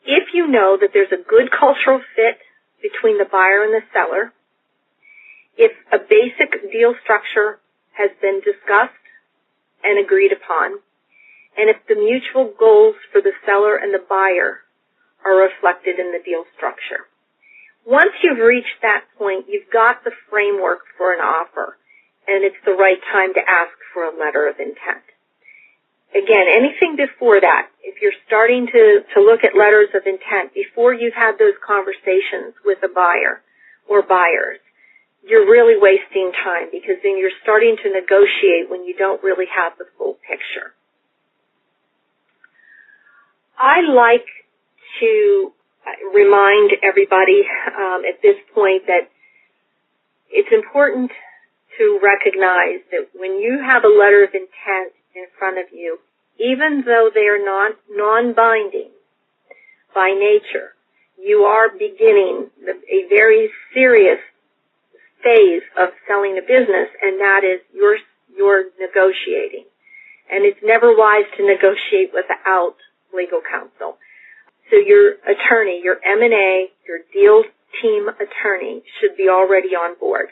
if you know that there's a good cultural fit between the buyer and the seller, if a basic deal structure has been discussed and agreed upon, and if the mutual goals for the seller and the buyer are reflected in the deal structure. Once you've reached that point, you've got the framework for an offer, and it's the right time to ask for a letter of intent. Again, anything before that, if you're starting to look at letters of intent before you've had those conversations with a buyer or buyers, you're really wasting time because then you're starting to negotiate when you don't really have the full picture. I like to remind everybody at this point that it's important to recognize that when you have a letter of intent in front of you, even though they are non-binding by nature, you are beginning a very serious phase of selling a business, and that is you're negotiating. And it's never wise to negotiate without legal counsel. So your attorney, your M&A, your deal team attorney should be already on board.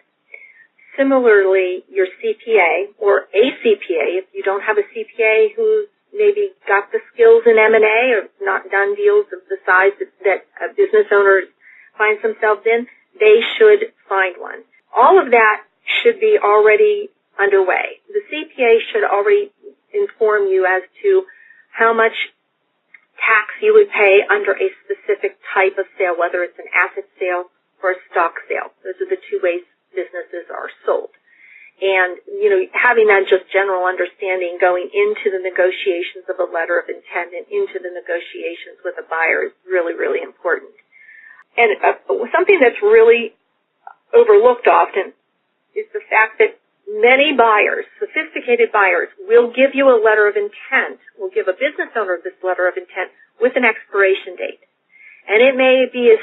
Similarly, your CPA or a CPA, if you don't have a CPA who's maybe got the skills in M&A or not done deals of the size that a business owner finds themselves in, they should find one. All of that should be already underway. The CPA should already inform you as to how much tax you would pay under a specific type of sale, whether it's an asset sale or a stock sale. Those are the two ways businesses are sold. And, having that just general understanding going into the negotiations of a letter of intent and into the negotiations with a buyer is really, really important. And something that's really overlooked often is the fact that many buyers, sophisticated buyers, will give you a letter of intent, will give a business owner this letter of intent with an expiration date. And it may be as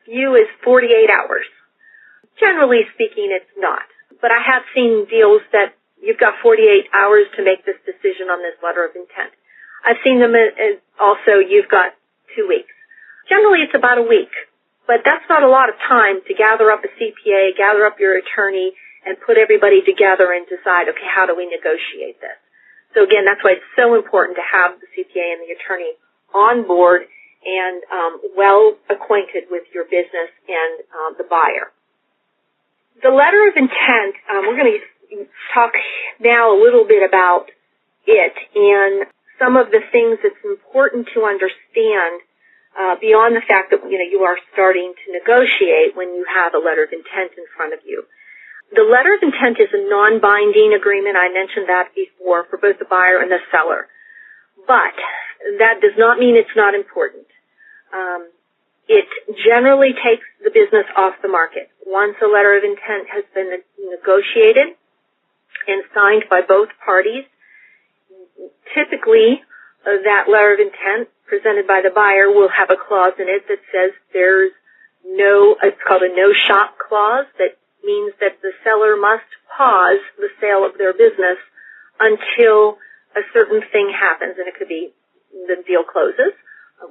few as 48 hours. Generally speaking, it's not. But I have seen deals that you've got 48 hours to make this decision on this letter of intent. I've seen them as also you've got 2 weeks. Generally, it's about a week. But that's not a lot of time to gather up a CPA, gather up your attorney, and put everybody together and decide, okay, how do we negotiate this? So again, that's why it's so important to have the CPA and the attorney on board and well acquainted with your business and the buyer. The letter of intent, we're going to talk now a little bit about it and some of the things that's important to understand beyond the fact that you are starting to negotiate when you have a letter of intent in front of you. The letter of intent is a non-binding agreement. I mentioned that before for both the buyer and the seller. But that does not mean it's not important. It generally takes the business off the market. Once a letter of intent has been negotiated and signed by both parties, typically that letter of intent presented by the buyer will have a clause in it that says there's it's called a no-shop clause. That means that the seller must pause the sale of their business until a certain thing happens, and it could be the deal closes,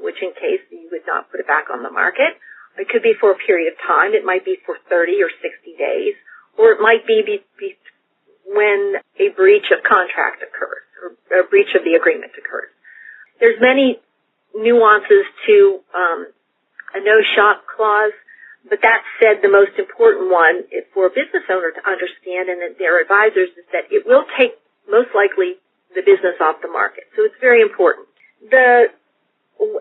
which in case you would not put it back on the market. It could be for a period of time. It might be for 30 or 60 days, or it might be when a breach of contract occurs, or a breach of the agreement occurs. There's many nuances to a no-shop clause, but that said, the most important one for a business owner to understand and their advisors is that it will take, most likely, the business off the market. So it's very important.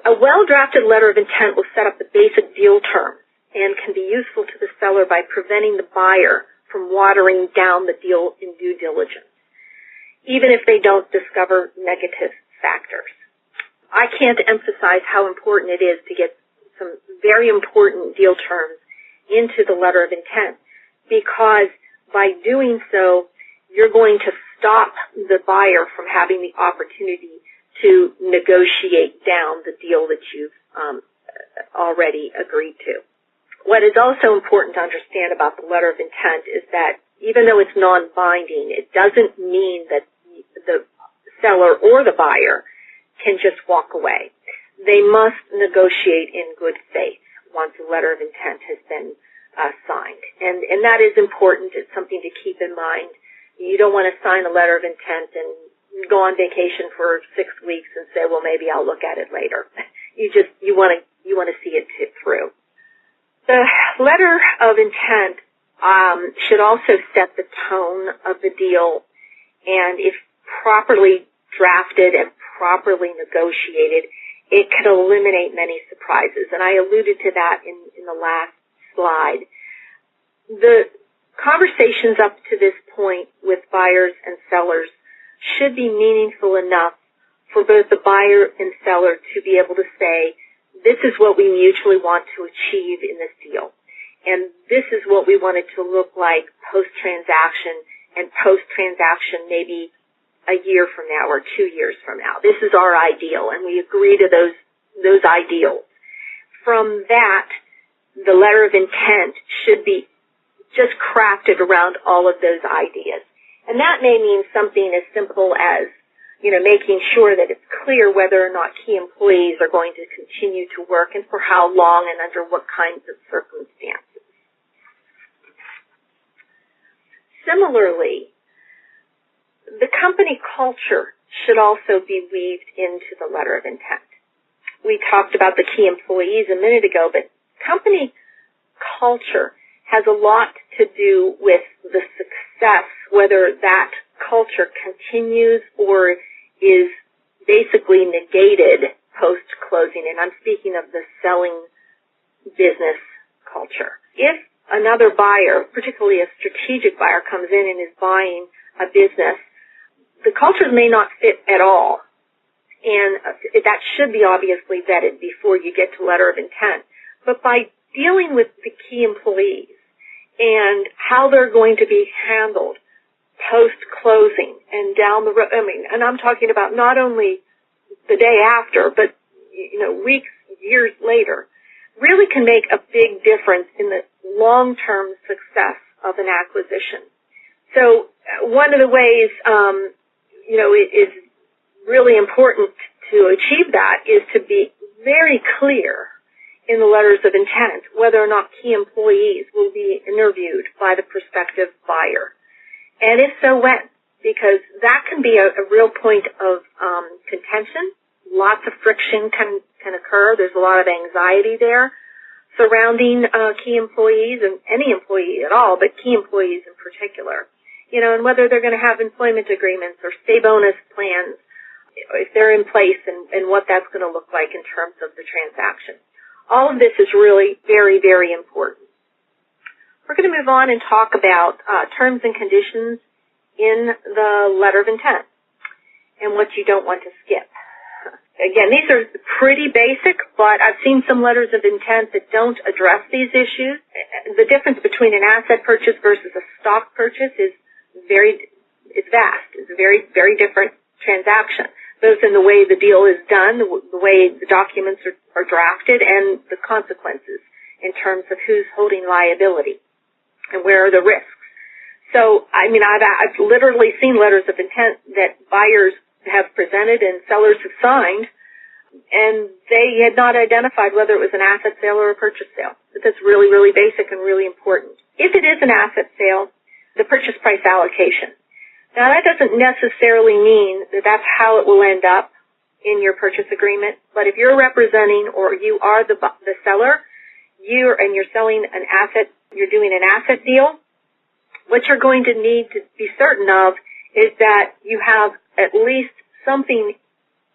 A well-drafted letter of intent will set up the basic deal terms and can be useful to the seller by preventing the buyer from watering down the deal in due diligence, even if they don't discover negative factors. I can't emphasize how important it is to get some very important deal terms into the letter of intent, because by doing so, you're going to stop the buyer from having the opportunity to negotiate down the deal that you've already agreed to. What is also important to understand about the letter of intent is that even though it's non-binding, it doesn't mean that the seller or the buyer can just walk away. They must negotiate in good faith once a letter of intent has been signed. And that is important. It's something to keep in mind. You don't want to sign a letter of intent and go on vacation for 6 weeks and say, well, maybe I'll look at it later. You want to see it through. The letter of intent should also set the tone of the deal, and if properly drafted and properly negotiated, it can eliminate many surprises. And I alluded to that in the last slide. The conversations up to this point with buyers and sellers should be meaningful enough for both the buyer and seller to be able to say, this is what we mutually want to achieve in this deal. And this is what we want it to look like post-transaction, and post-transaction maybe a year from now or 2 years from now. This is our ideal, and we agree to those ideals. From that, the letter of intent should be just crafted around all of those ideas. And that may mean something as simple as, making sure that it's clear whether or not key employees are going to continue to work and for how long and under what kinds of circumstances. Similarly, the company culture should also be weaved into the letter of intent. We talked about the key employees a minute ago, but company culture has a lot to do with the success, whether that culture continues or is basically negated post-closing, and I'm speaking of the selling business culture. If another buyer, particularly a strategic buyer, comes in and is buying a business, the cultures may not fit at all, and that should be obviously vetted before you get to letter of intent. But by dealing with the key employees and how they're going to be handled post-closing and down the road, and I'm talking about not only the day after, but, weeks, years later, really can make a big difference in the long-term success of an acquisition. So one of the ways, it is really important to achieve that is to be very clear in the letters of intent whether or not key employees will be interviewed by the prospective buyer. And if so, when? Because that can be a real point of contention. Lots of friction can occur. There's a lot of anxiety there surrounding key employees, and any employee at all, but key employees in particular. And whether they're going to have employment agreements or stay bonus plans, if they're in place, and what that's going to look like in terms of the transaction. All of this is really very, very important. We're going to move on and talk about terms and conditions in the letter of intent and what you don't want to skip. Again, these are pretty basic, but I've seen some letters of intent that don't address these issues. The difference between an asset purchase versus a stock purchase is vast. It's a very, very different transaction, both in the way the deal is done, the way the documents are drafted, and the consequences in terms of who's holding liability and where are the risks. So, I mean, I've literally seen letters of intent that buyers have presented and sellers have signed, and they had not identified whether it was an asset sale or a purchase sale. But that's really, really basic and really important. If it is an asset sale, the purchase price allocation. Now, that doesn't necessarily mean that that's how it will end up in your purchase agreement, but if you're representing or you are the seller, you're selling an asset, you're doing an asset deal, what you're going to need to be certain of is that you have at least something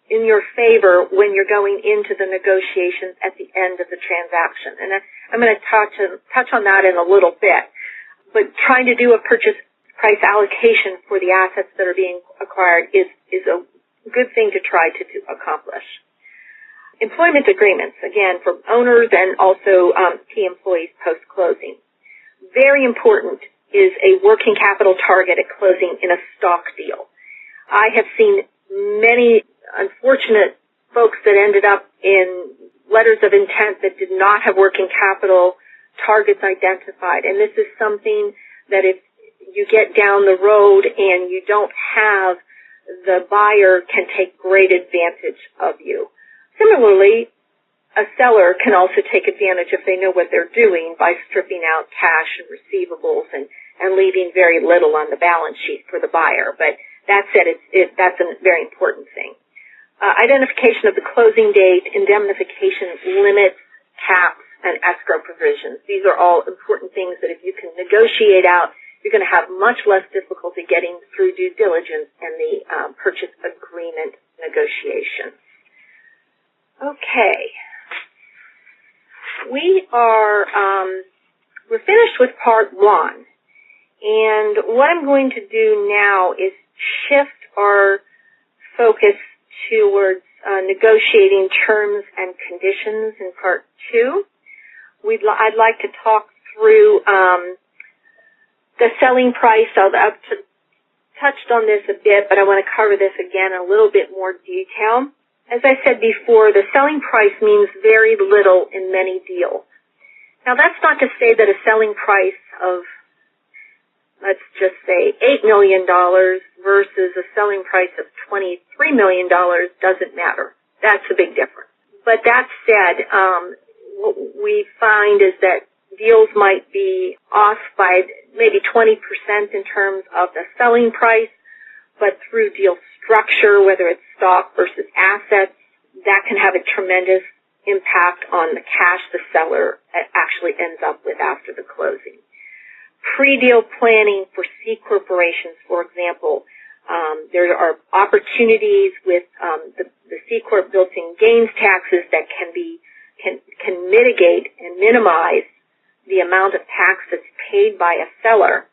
in your favor when you're going into the negotiations at the end of the transaction. And I'm going to touch on that in a little bit. But trying to do a purchase price allocation for the assets that are being acquired is a good thing to try to accomplish. Employment agreements, again, for owners and also key employees post-closing. Very important is a working capital target at closing in a stock deal. I have seen many unfortunate folks that ended up in letters of intent that did not have working capital targets identified. And this is something that if you get down the road and you don't have, the buyer can take great advantage of you. Similarly, a seller can also take advantage if they know what they're doing by stripping out cash and receivables and leaving very little on the balance sheet for the buyer. But that said, that's a very important thing. Identification of the closing date, indemnification limits, caps, and escrow provisions. These are all important things that if you can negotiate out, you're going to have much less difficulty getting through due diligence and the purchase agreement negotiations. Okay. We're finished with part one. And what I'm going to do now is shift our focus towards negotiating terms and conditions in part two. I'd like to talk through the selling price. I've touched on this a bit, but I want to cover this again in a little bit more detail. As I said before, the selling price means very little in many deals. Now, that's not to say that a selling price of, let's just say, $8 million versus a selling price of $23 million doesn't matter. That's a big difference. But that said, what we find is that deals might be off by maybe 20% in terms of the selling price, but through deal structure, whether it's stock versus assets, that can have a tremendous impact on the cash the seller actually ends up with after the closing. Pre-deal planning for C corporations, for example, there are opportunities with the C corp built-in gains taxes that can mitigate and minimize the amount of tax that's paid by a seller.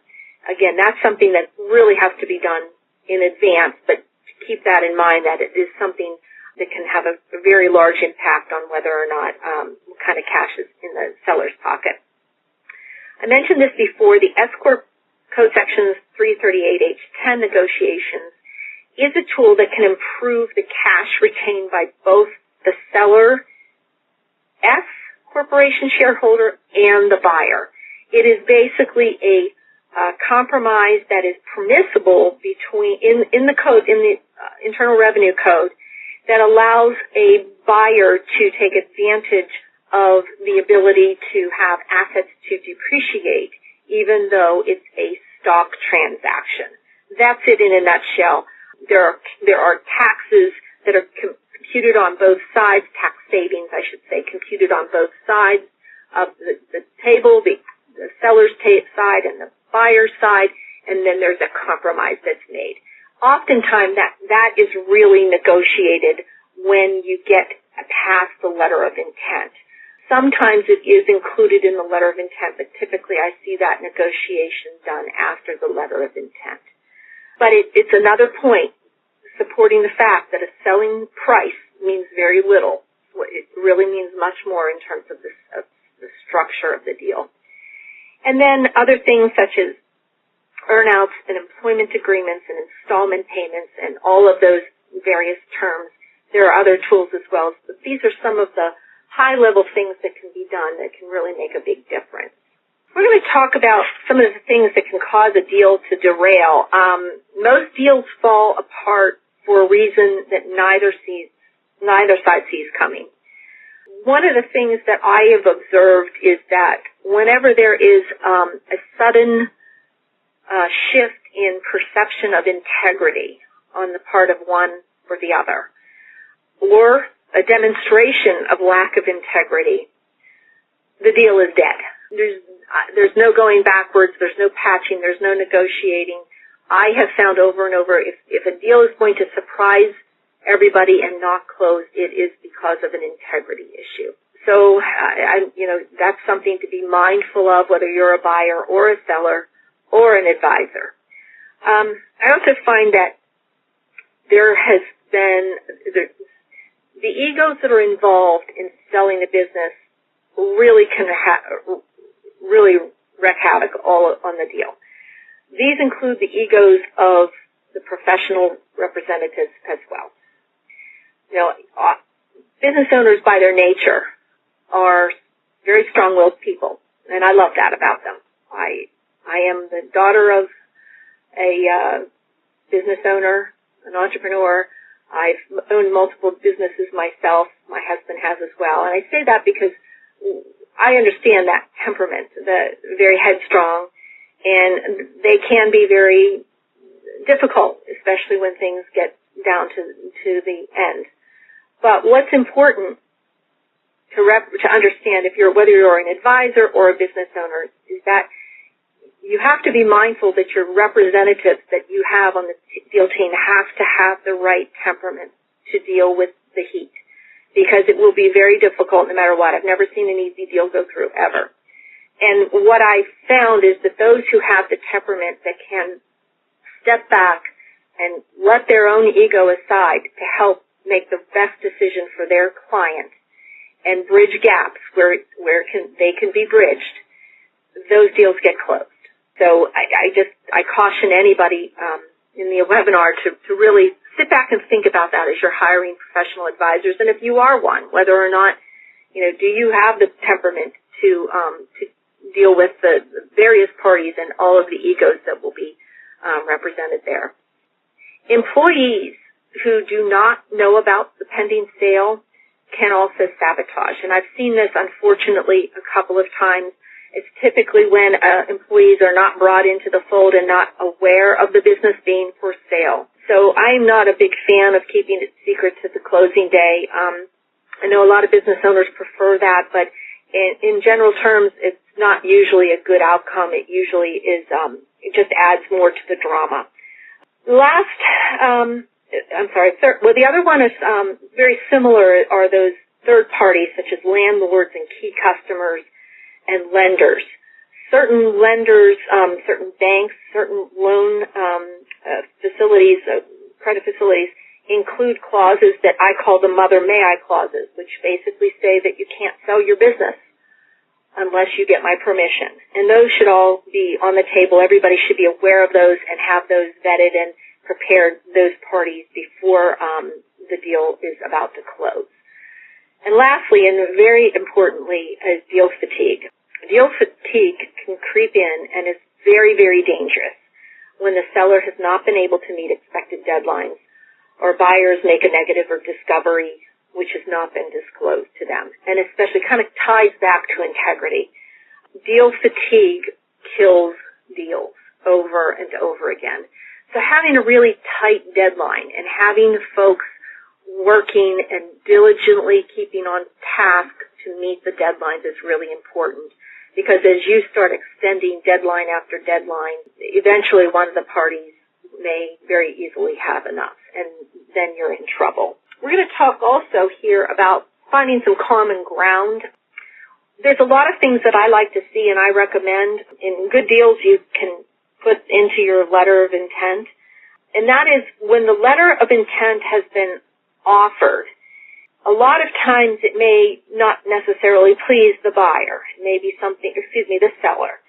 Again, that's something that really has to be done in advance, but keep that in mind that it is something that can have a very large impact on whether or not what kind of cash is in the seller's pocket. I mentioned this before, the S-Corp Code Sections 338H10 negotiations is a tool that can improve the cash retained by both the seller, S corporation shareholder, and the buyer. It is basically a compromise that is permissible in the code, in the Internal Revenue Code, that allows a buyer to take advantage of the ability to have assets to depreciate, even though it's a stock transaction. That's it in a nutshell. There are taxes that are computed on both sides, tax savings, I should say, computed on both sides of the table, the seller's side and the buyer's side, and then there's a compromise that's made. Oftentimes, that is really negotiated when you get past the letter of intent. Sometimes it is included in the letter of intent, but typically I see that negotiation done after the letter of intent. But it's another point supporting the fact that a selling price means very little. It really means much more in terms of the structure of the deal. And then other things such as earnouts and employment agreements and installment payments and all of those various terms. There are other tools as well, but these are some of the high-level things that can be done that can really make a big difference. We're going to talk about some of the things that can cause a deal to derail. Most deals fall apart for a reason that neither side sees coming. One of the things that I have observed is that whenever there is a sudden shift in perception of integrity on the part of one or the other, or a demonstration of lack of integrity, the deal is dead. There's no going backwards, there's no patching, there's no negotiating. I have found over and over, if a deal is going to surprise everybody and not close, it is because of an integrity issue. So, that's something to be mindful of, whether you're a buyer or a seller or an advisor. I also find that there has been the egos that are involved in selling a business really can really wreak havoc all on the deal. These include the egos of the professional representatives as well. Business owners by their nature are very strong-willed people, and I love that about them. I am the daughter of a business owner, an entrepreneur. I've owned multiple businesses myself. My husband has as well. And I say that because I understand that temperament, very headstrong, and they can be very difficult, especially when things get down to the end. But what's important to understand whether you're an advisor or a business owner is that you have to be mindful that your representatives that you have on the deal team have to have the right temperament to deal with the heat, because it will be very difficult no matter what. I've never seen an easy deal go through, ever. And what I found is that those who have the temperament that can step back and let their own ego aside to help make the best decision for their client and bridge gaps where they can be bridged, those deals get closed. So I caution anybody in the webinar to really sit back and think about that as you're hiring professional advisors. And if you are one, whether or not, do you have the temperament to deal with the various parties and all of the egos that will be represented there. Employees who do not know about the pending sale can also sabotage. And I've seen this, unfortunately, a couple of times. It's typically when employees are not brought into the fold and not aware of the business being for sale. So I'm not a big fan of keeping it secret to the closing day. I know a lot of business owners prefer that, but in general terms, it's not usually a good outcome. It usually is, it just adds more to the drama. The other one is very similar are those third parties such as landlords and key customers and lenders. Certain lenders, certain banks, certain loan facilities, credit facilities, include clauses that I call the mother may I clauses, which basically say that you can't sell your business unless you get my permission. And those should all be on the table. Everybody should be aware of those and have those vetted and prepared, those parties, before the deal is about to close. And lastly, and very importantly, is deal fatigue. Deal fatigue can creep in and is very, very dangerous when the seller has not been able to meet expected deadlines or buyers make a negative or discovery which has not been disclosed to them, and especially kind of ties back to integrity. Deal fatigue kills deals over and over again. So having a really tight deadline and having folks working and diligently keeping on task to meet the deadlines is really important, because as you start extending deadline after deadline, eventually one of the parties may very easily have enough, and then you're in trouble. We're going to talk also here about finding some common ground. There's a lot of things that I like to see and I recommend in good deals you can put into your letter of intent, and that is when the letter of intent has been offered, a lot of times it may not necessarily please the buyer. It may be the seller.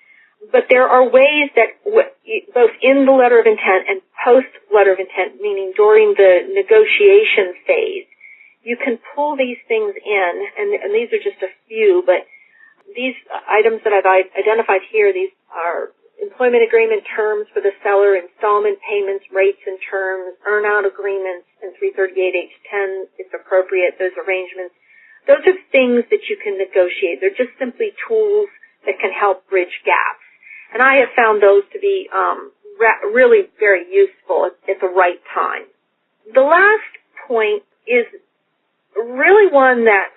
But there are ways that both in the letter of intent and post letter of intent, meaning during the negotiation phase, you can pull these things in, and these are just a few, but these items that I've identified here, these are employment agreement terms for the seller, installment payments, rates and terms, earn-out agreements, and 338H10, if appropriate, those arrangements. Those are things that you can negotiate. They're just simply tools that can help bridge gaps. And I have found those to be really very useful at the right time. The last point is really one that,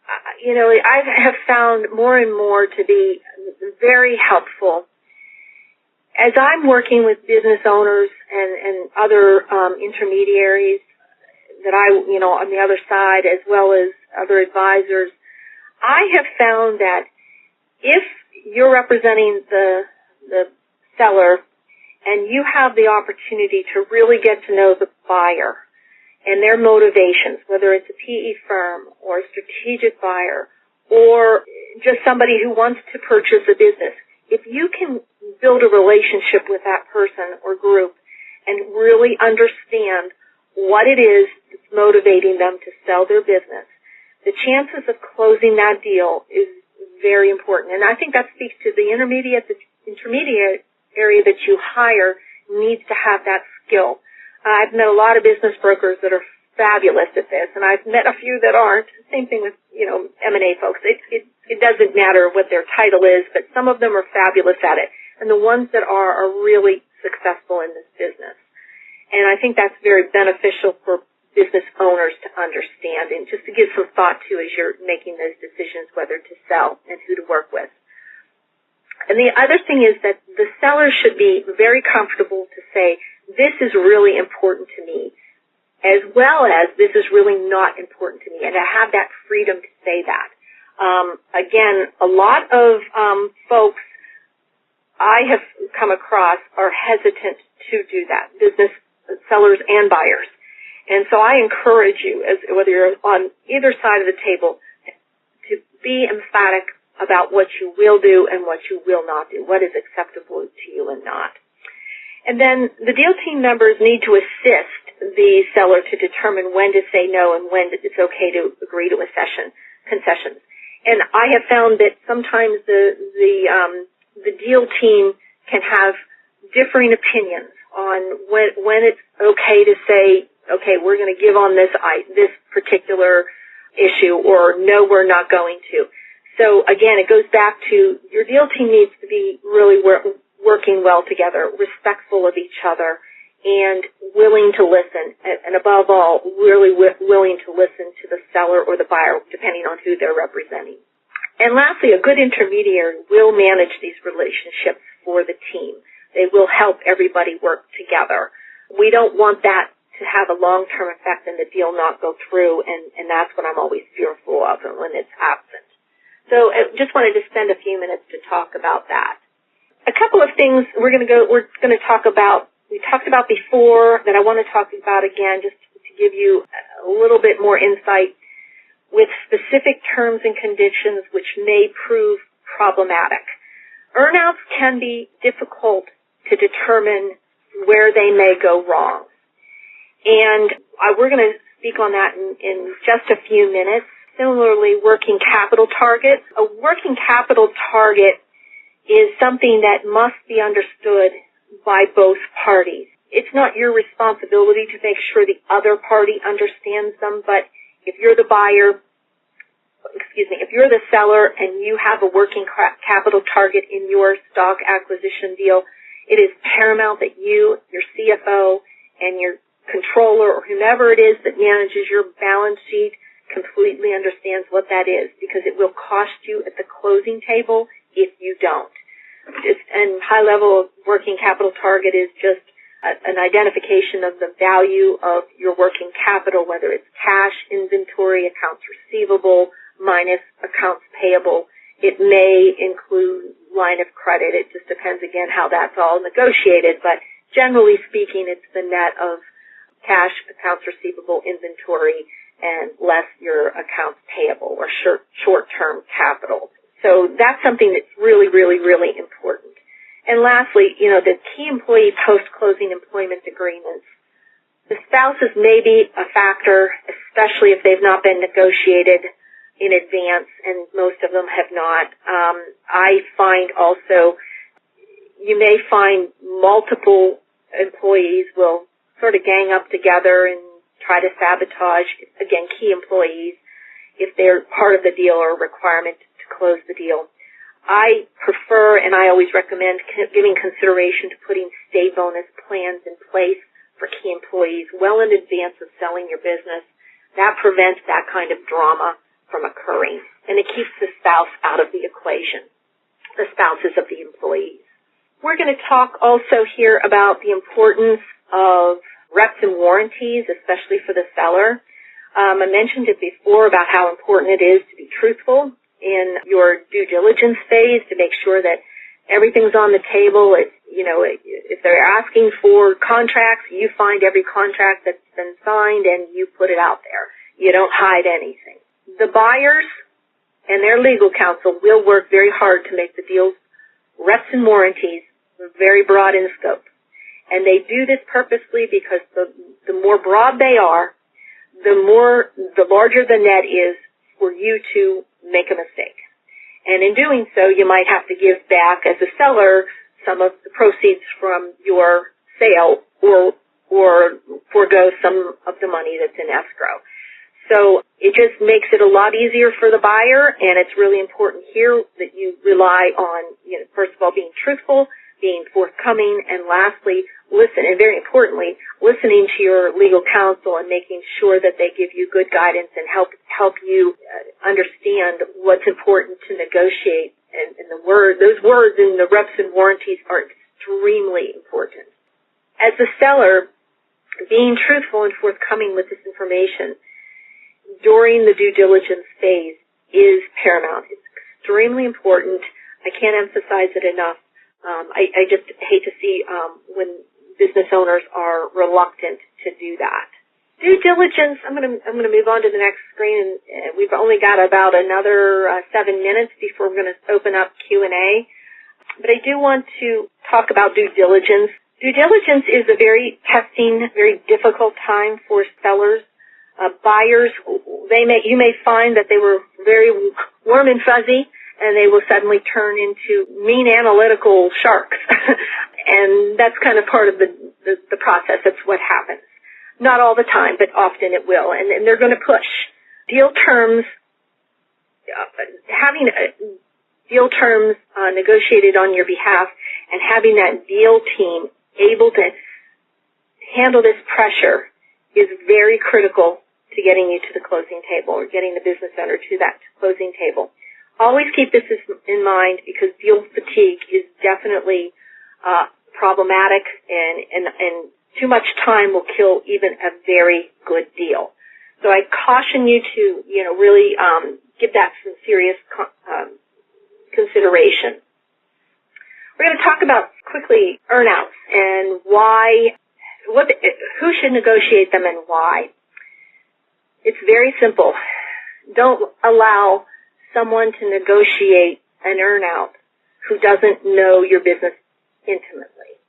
I have found more and more to be very helpful. As I'm working with business owners and other intermediaries that on the other side, as well as other advisors, I have found that if you're representing the seller and you have the opportunity to really get to know the buyer and their motivations, whether it's a PE firm or a strategic buyer or just somebody who wants to purchase a business, if you can build a relationship with that person or group and really understand what it is that's motivating them to sell their business, the chances of closing that deal is very important. And I think that speaks to the intermediate area that you hire needs to have that skill. I've met a lot of business brokers that are fabulous at this, and I've met a few that aren't. Same thing with, M&A folks. It doesn't matter what their title is, but some of them are fabulous at it. And the ones that are really successful in this business. And I think that's very beneficial for business owners to understand and just to give some thought to as you're making those decisions whether to sell and who to work with. And the other thing is that the seller should be very comfortable to say, this is really important to me, as well as this is really not important to me, and to have that freedom to say that. Again, a lot of folks I have come across are hesitant to do that, business sellers and buyers. And so I encourage you, whether you're on either side of the table, to be emphatic about what you will do and what you will not do, what is acceptable to you and not. And then the deal team members need to assist the seller to determine when to say no and when it's okay to agree to concessions. And I have found that sometimes the deal team can have differing opinions on when it's okay to say, okay, we're going to give on this particular issue, or no, we're not going to. So again, it goes back to your deal team needs to be really working well together, respectful of each other, and willing to listen, and above all, really willing to listen to the seller or the buyer, depending on who they're representing. And lastly, a good intermediary will manage these relationships for the team. They will help everybody work together. We don't want that to have a long-term effect and the deal not go through, and that's what I'm always fearful of when it's absent. So I just wanted to spend a few minutes to talk about that. A couple of things we're going to talk about, we talked about before, that I want to talk about again, just to give you a little bit more insight with specific terms and conditions which may prove problematic. Earnouts can be difficult to determine where they may go wrong. And we're going to speak on that in just a few minutes. Similarly, working capital targets. A working capital target is something that must be understood by both parties. It's not your responsibility to make sure the other party understands them, but if you're the seller and you have a working capital target in your stock acquisition deal, it is paramount that you, your CFO, and your controller or whomever it is that manages your balance sheet completely understands what that is, because it will cost you at the closing table if you don't. And high-level working capital target is just an identification of the value of your working capital, whether it's cash, inventory, accounts receivable, minus accounts payable. It may include line of credit. It just depends, again, how that's all negotiated. But generally speaking, it's the net of cash, accounts receivable, inventory, and less your accounts payable or short-term capital. So that's something that's really, really, really important. And lastly, the key employee post-closing employment agreements. The spouses may be a factor, especially if they've not been negotiated in advance, and most of them have not. I find also you may find multiple employees will sort of gang up together and try to sabotage, again, key employees if they're part of the deal or a requirement to close the deal. I prefer, and I always recommend, giving consideration to putting stay bonus plans in place for key employees well in advance of selling your business. That prevents that kind of drama from occurring, and it keeps the spouse out of the equation, the spouses of the employees. We're going to talk also here about the importance of reps and warranties, especially for the seller. I mentioned it before about how important it is to be truthful in your due diligence phase to make sure that everything's on the table. If they're asking for contracts, you find every contract that's been signed and you put it out there. You don't hide anything. The buyers and their legal counsel will work very hard to make the deals, reps and warranties, very broad in scope. And they do this purposely because the more broad they are, the larger the net is for you to make a mistake. And in doing so, you might have to give back as a seller some of the proceeds from your sale or forego some of the money that's in escrow. So it just makes it a lot easier for the buyer, and it's really important here that you rely on, first of all, being truthful, being forthcoming, and lastly, listen, and very importantly, listening to your legal counsel and making sure that they give you good guidance and help you understand what's important to negotiate. And those words in the reps and warranties are extremely important. As a seller, being truthful and forthcoming with this information during the due diligence phase is paramount. It's extremely important. I can't emphasize it enough. I just hate to see when business owners are reluctant to do that. Due diligence, I'm going to move on to the next screen, and we've only got about another 7 minutes before we're going to open up Q&A. But I do want to talk about due diligence. Due diligence is a very testing, very difficult time for sellers. Buyers, you may find that they were very warm and fuzzy, and they will suddenly turn into mean analytical sharks. And that's kind of part of the process. That's what happens. Not all the time, but often it will. And they're going to push. Deal terms, having deal terms negotiated on your behalf and having that deal team able to handle this pressure is very critical to getting you to the closing table or getting the business owner to that closing table. Always keep this in mind because deal fatigue is definitely problematic and too much time will kill even a very good deal. So I caution you to, really give that some serious consideration. We're going to talk about quickly earnouts and who should negotiate them and why. It's very simple. Don't allow someone to negotiate an earnout who doesn't know your business intimately.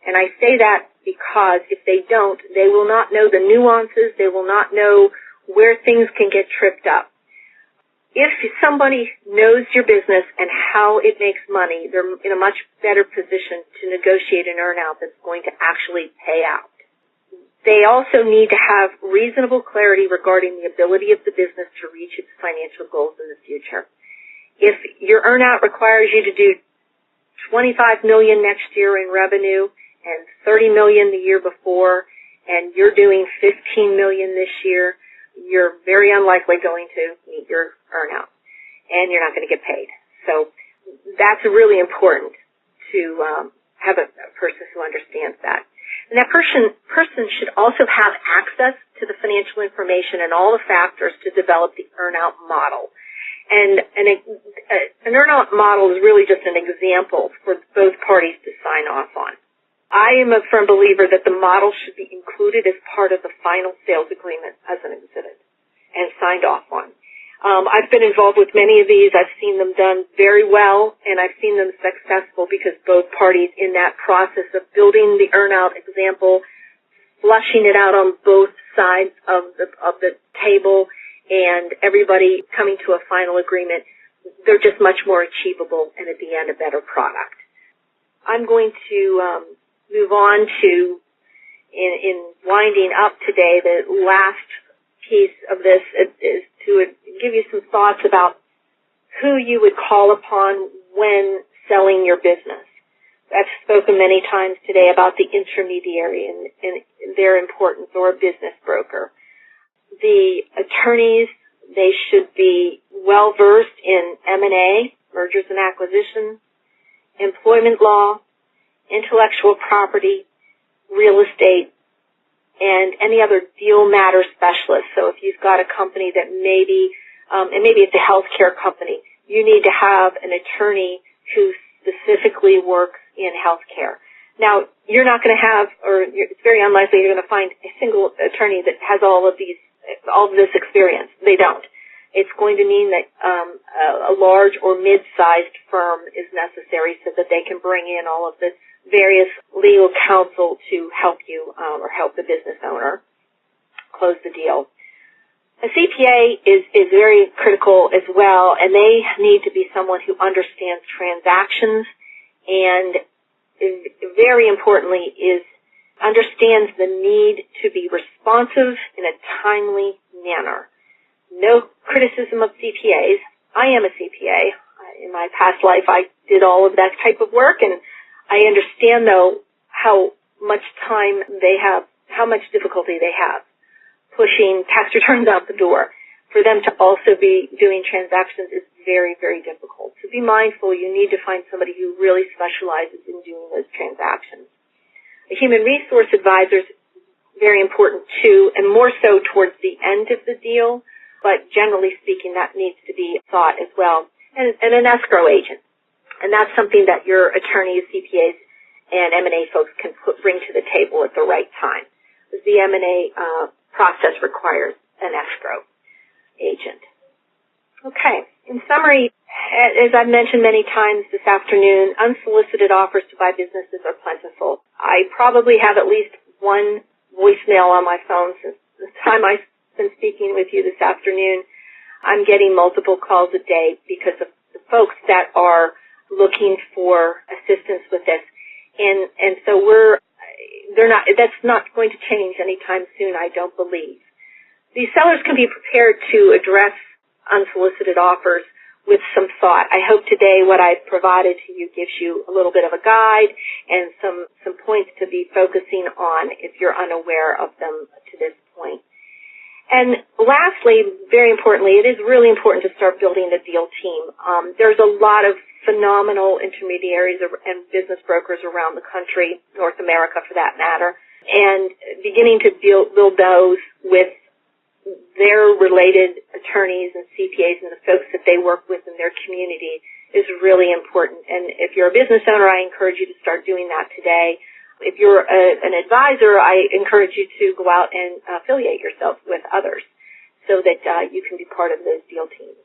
And I say that because if they don't, they will not know the nuances. They will not know where things can get tripped up. If somebody knows your business and how it makes money, they're in a much better position to negotiate an earnout that's going to actually pay out. They also need to have reasonable clarity regarding the ability of the business to reach its financial goals in the future. If your earnout requires you to do $25 million next year in revenue and $30 million the year before, and you're doing $15 million this year, you're very unlikely going to meet your earnout, and you're not going to get paid. So that's really important to have a person who understands that. And that person should also have access to the financial information and all the factors to develop the earnout model. And an earnout model is really just an example for both parties to sign off on. I am a firm believer that the model should be included as part of the final sales agreement as an exhibit. and signed off on. I've been involved with many of these. I've seen them done very well, and I've seen them successful because both parties in that process of building the earn-out example, flushing it out on both sides of the table, and everybody coming to a final agreement, they're just much more achievable and at the end a better product. I'm going to move on to, in winding up today, the last piece of this is to give you some thoughts about who you would call upon when selling your business. I've spoken many times today about the intermediary and their importance, or a business broker. The attorneys, they should be well-versed in M&A, mergers and acquisitions, employment law, intellectual property, real estate, and any other deal matter specialist. So if you've got a company that maybe, and maybe it's a healthcare company, you need to have an attorney who specifically works in healthcare. Now, you're not going to have, or it's very unlikely you're going to find a single attorney that has all of this experience. They don't. It's going to mean that a large or mid-sized firm is necessary so that they can bring in all of the various legal counsel to help you or help the business owner close the deal. A CPA is very critical as well, and they need to be someone who understands transactions and, very importantly, understands the need to be responsive in a timely manner. No criticism of CPAs. I am a CPA. In my past life, I did all of that type of work, and I understand, though, how much time they have, how much difficulty they have pushing tax returns out the door. For them to also be doing transactions is very, very difficult. So be mindful. You need to find somebody who really specializes in doing those transactions. A human resource advisor is very important, too, and more so towards the end of the deal, but generally speaking, that needs to be thought as well. And an escrow agent. And that's something that your attorneys, CPAs, and M&A folks can bring to the table at the right time. Because the M&A process requires an escrow agent. Okay. In summary, as I've mentioned many times this afternoon, unsolicited offers to buy businesses are plentiful. I probably have at least one voicemail on my phone since the time I've been speaking with you this afternoon. I'm getting multiple calls a day because of the folks that are looking for assistance with this. And so that's not going to change anytime soon, I don't believe. These sellers can be prepared to address unsolicited offers with some thought. I hope today what I've provided to you gives you a little bit of a guide and some points to be focusing on if you're unaware of them to this point. And lastly, very importantly, it is really important to start building a deal team. There's a lot of phenomenal intermediaries and business brokers around the country, North America for that matter, and beginning to build those with their related attorneys and CPAs and the folks that they work with in their community is really important. And if you're a business owner, I encourage you to start doing that today. If you're an advisor, I encourage you to go out and affiliate yourself with others so that you can be part of those deal teams.